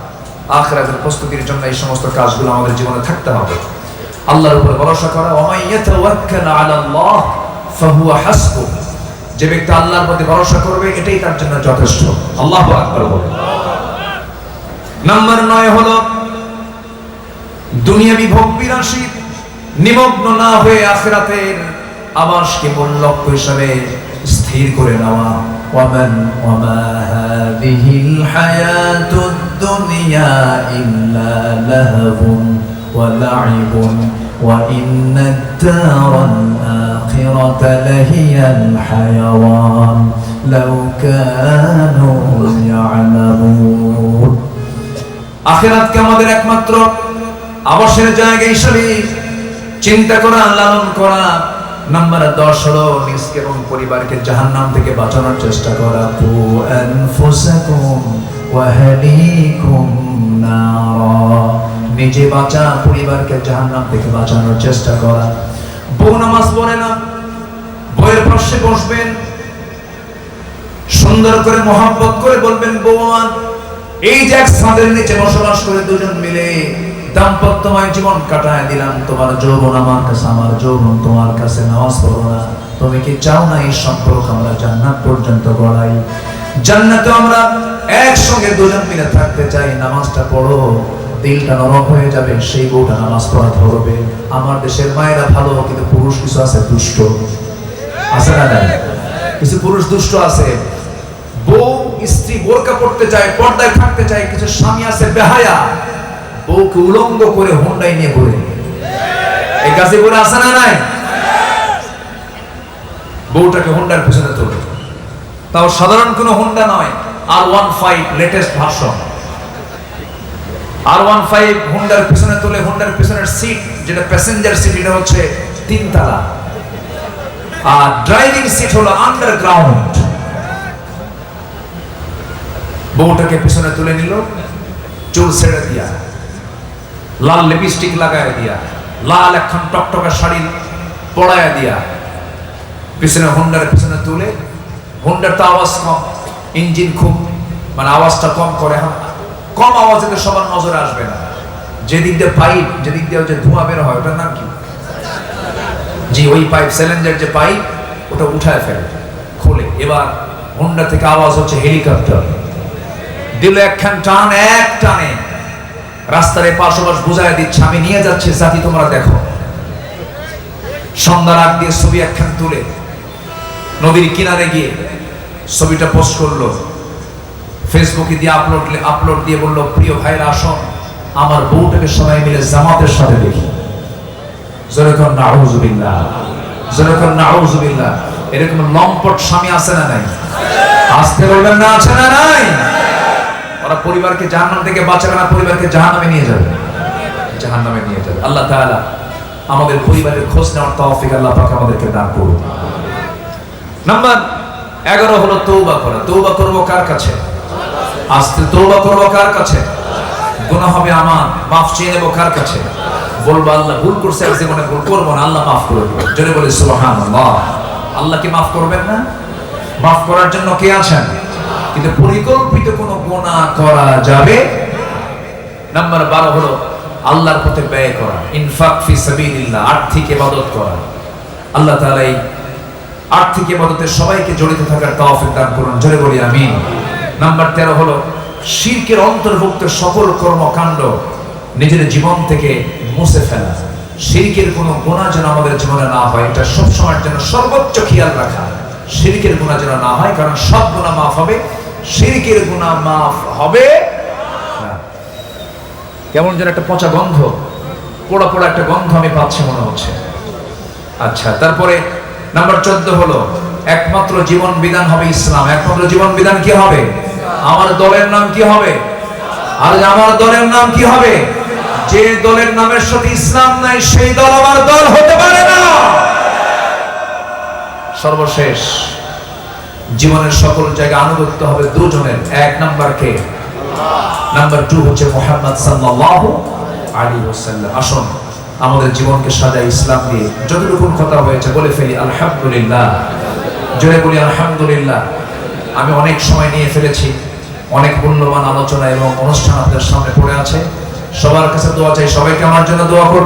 আখিরাতের প্রস্তুতির জন্য এই সমস্ত কাজগুলো আমাদের জীবনে থাকতে হবে। আল্লাহর উপরে ভরসা করা। ওয়া মান ইয়াতাওয়াক্কাল আলাল্লাহ ফাহুয়া হাসবুহ। যে ব্যক্তি আল্লাহর প্রতি ভরসা করবে এটাই তার জন্য যথেষ্ট। আল্লাহু আকবার বলে। নাম্বার 9 হলো দুনিয়াবি ভোগ বিলাসী নিমগ্ন না হয়ে আখিরাতের আবাসকে মূল লক্ষ্য হিসাবে স্থির করে নেওয়া। وما هذه الحياة الدنيا إلا لهو ولعب وإن الدار الآخرة لهي الحيوان لو كانوا يعلمون। আখিরাতকে আমাদের একমাত্র আবাসের জায়গা হিসেবে চিন্তা করা, লালন করা। নাম্বার 10 হলো নিজকে এবং পরিবারকে জাহান্নাম থেকে বাঁচানোর চেষ্টা করা। কু আনফুসাকুম ওয়া আহলিকুম নারা। নিজে বাঁচা, পরিবারকে জাহান্নাম থেকে বাঁচানোর চেষ্টা করা। বউ নামাজ পড়ে না, বউয়ের পাশে বসবেন, সুন্দর করে মহব্বত করে বলবেন, বউ আমার, এই যে এক ছাদের নিচে বসবাস করে দুজন মিলে দাম্পত্যময় জীবন কাটায় দিলাম, তোমার যৌবন আমার কাছে, আমার যৌবন তোমার কাছে, নামাজ পড়ো না। তুমি কি চাও না এই সম্পর্ক আমরা জান্নাত পর্যন্ত গড়াই? জান্নাতে আমরা একসঙ্গে দুজন মিলে থাকতে চাই, নামাজটা পড়ো, দিলটা নরম হয়ে যাবে, সেই বউটা নামাজ পড়া ধরবে। আমার দেশের মায়েরা ভালো, কিন্তু পুরুষ কিছু আছে দুষ্ট, আছে না? কিছু পুরুষ দুষ্ট আছে। বউ স্ত্রী বোরকা পড়তে চায়, পর্দায় থাকতে চায়, কিছু স্বামী আছে বেহায়া, বউকে উলঙ্গ করে হোন্ডাই নিয়ে ঘুরে। এই কাজে করে আসে না? নাই। বউটাকে হোন্ডার পিছনে তোলে, তাও সাধারণ কোনো হোন্ডা নয়, R15 লেটেস্ট ভার্সন। R15 হোন্ডার পিছনে তোলে। হোন্ডার পিছনের সিট, যেটা প্যাসেঞ্জার সিট, এটা হচ্ছে 3 তলা, আর ড্রাইভিং সিট হলো আন্ডারগ্রাউন্ড। বউটাকে পিছনে তুলে নিল, চুল ছেড়ে দিয়া, লাল লিপস্টিক লাগায় দিয়া, লাল একখান টকটকা শাড়ি পরায় দিয়া, পিছনে হোন্ডার পিছনে তুলে। হোন্ডার তো আওয়াজ কম, ইঞ্জিন খুব, মানে আওয়াজটা কম করে। কম আওয়াজে তো সবার নজরে আসবে না। যেদিক দিয়ে পাইপ, যেদিক দিয়ে যে ধোঁয়া বের হয়, ওটার নাম কি? জি, ওই পাইপ, সিলিন্ডার যে পাইপ, ওটা উঠায় ফেলে, খোলে। এবার হোন্ডা থেকে আওয়াজ হচ্ছে হেলিকপ্টার। দিল একখান টান, এক টানে রাস্তার পাশাপাশ বুঝায় দিচ্ছে, আমি নিয়ে যাচ্ছি জাতি, তোমরা দেখো। সন্ধ্যার আগ দিয়ে ছবি একখান তুলে নদীর কিনারে গিয়ে ছবিটা পোস্ট করলো, ফেসবুকে দিয়ে আপলোড দিয়ে বললো, প্রিয় ভাইরা আসুন, আমার বউটাকে সবাই মিলে জামাতের সাথে দেখি। যেরকম নাউজুবিল্লাহ, যেরকম নাউজুবিল্লাহ। এরকম লম্পট স্বামী আছে না নাই? আসতে বলবেন না, আছে না নাই? ওরা পরিবারকে জাহান্নাম থেকে বাঁচাবে না, পরিবারকে জাহান্নামে নিয়ে যাবে, জাহান্নামে নিয়ে যাবে। আল্লাহ তাআলা আমাদের পরিবারের খোঁজ নেওয়ার তৌফিক আল্লাহ পাক আমাদেরকে দান করুন। নাম্বার 11 হলো তওবা করা। তওবা করব কার কাছে? আস্তে তওবা করব কার কাছে? গুনাহ হবে আমার, মাফ চেয়ে নেব কার কাছে? বলবো আল্লাহ ভুল করছে, আর জীবনে ভুল করব না, আল্লাহ মাফ করে দিবেন। জোরে বলি সুবহানাল্লাহ। আল্লাহ কি মাফ করবেন না? মাফ করার জন্য কে আছেন? কিন্তু পরিকল্পিত কোনো গুনাহ করা যাবে। নাম্বার 12 হলো আল্লাহর পথে ব্যয় করা, ইনফাক ফি সাবিলিল্লাহ, আর্থিক ইবাদত করা। আল্লাহ তাআলা এই আর্থিক ইবাদতে সবাইকে জড়িত থাকার তৌফিক দান করুন। জোরে বলি আমিন। নাম্বার 13 হলো শিরকের অন্তর্ভুক্ত সকল কর্মকাণ্ড নিজের জীবন থেকে মুছে ফেলা। শিরকের কোনো গুনাহ যেন আমাদের জীবনে না হয়, এটা সব সময়ের জন্য সর্বোচ্চ খেয়াল রাখা। শিরকের গুনাহ যেন না হয়, কারণ সব গুনাহ মাফ হবে, শিরকের গুনাহ মাফ হবে না। কেমন যেন একটা পচা গন্ধ, পোড়া পোড়া একটা গন্ধ আমি পাচ্ছি মনে হচ্ছে। আচ্ছা, তারপরে নাম্বার 14 হলো একমাত্র জীবন বিধান হবে ইসলাম। একমাত্র জীবন বিধান কি হবে? আমার দলের নাম কি হবে? আর আমার দলের নাম কি হবে? যে দলের নামের সাথে ইসলাম নাই, সেই দল আমার দল হতে পারে না। সর্বশেষ জীবনের সকল জায়গায় আনুগত্য হবে দুজনের। এক নাম্বার কে? নাম্বার 2 হচ্ছে মুহাম্মদ সাল্লাল্লাহু আলাইহি ওয়াসাল্লাম। আসুন আমাদের জীবনকে সাজাই ইসলাম দিয়ে। যতটুকু কথা হয়েছে বলে ফেলি আলহামদুলিল্লাহ। জোরে বলি আলহামদুলিল্লাহ। আমি অনেক সময় নিয়ে ফেলেছি, অনেক মূল্যবান আলোচনা এবং অনুষ্ঠান আপনাদের সামনে পড়ে আছে। সবার কাছে দোয়া চাই, সবাইকে আমার জন্য দোয়া করবেন।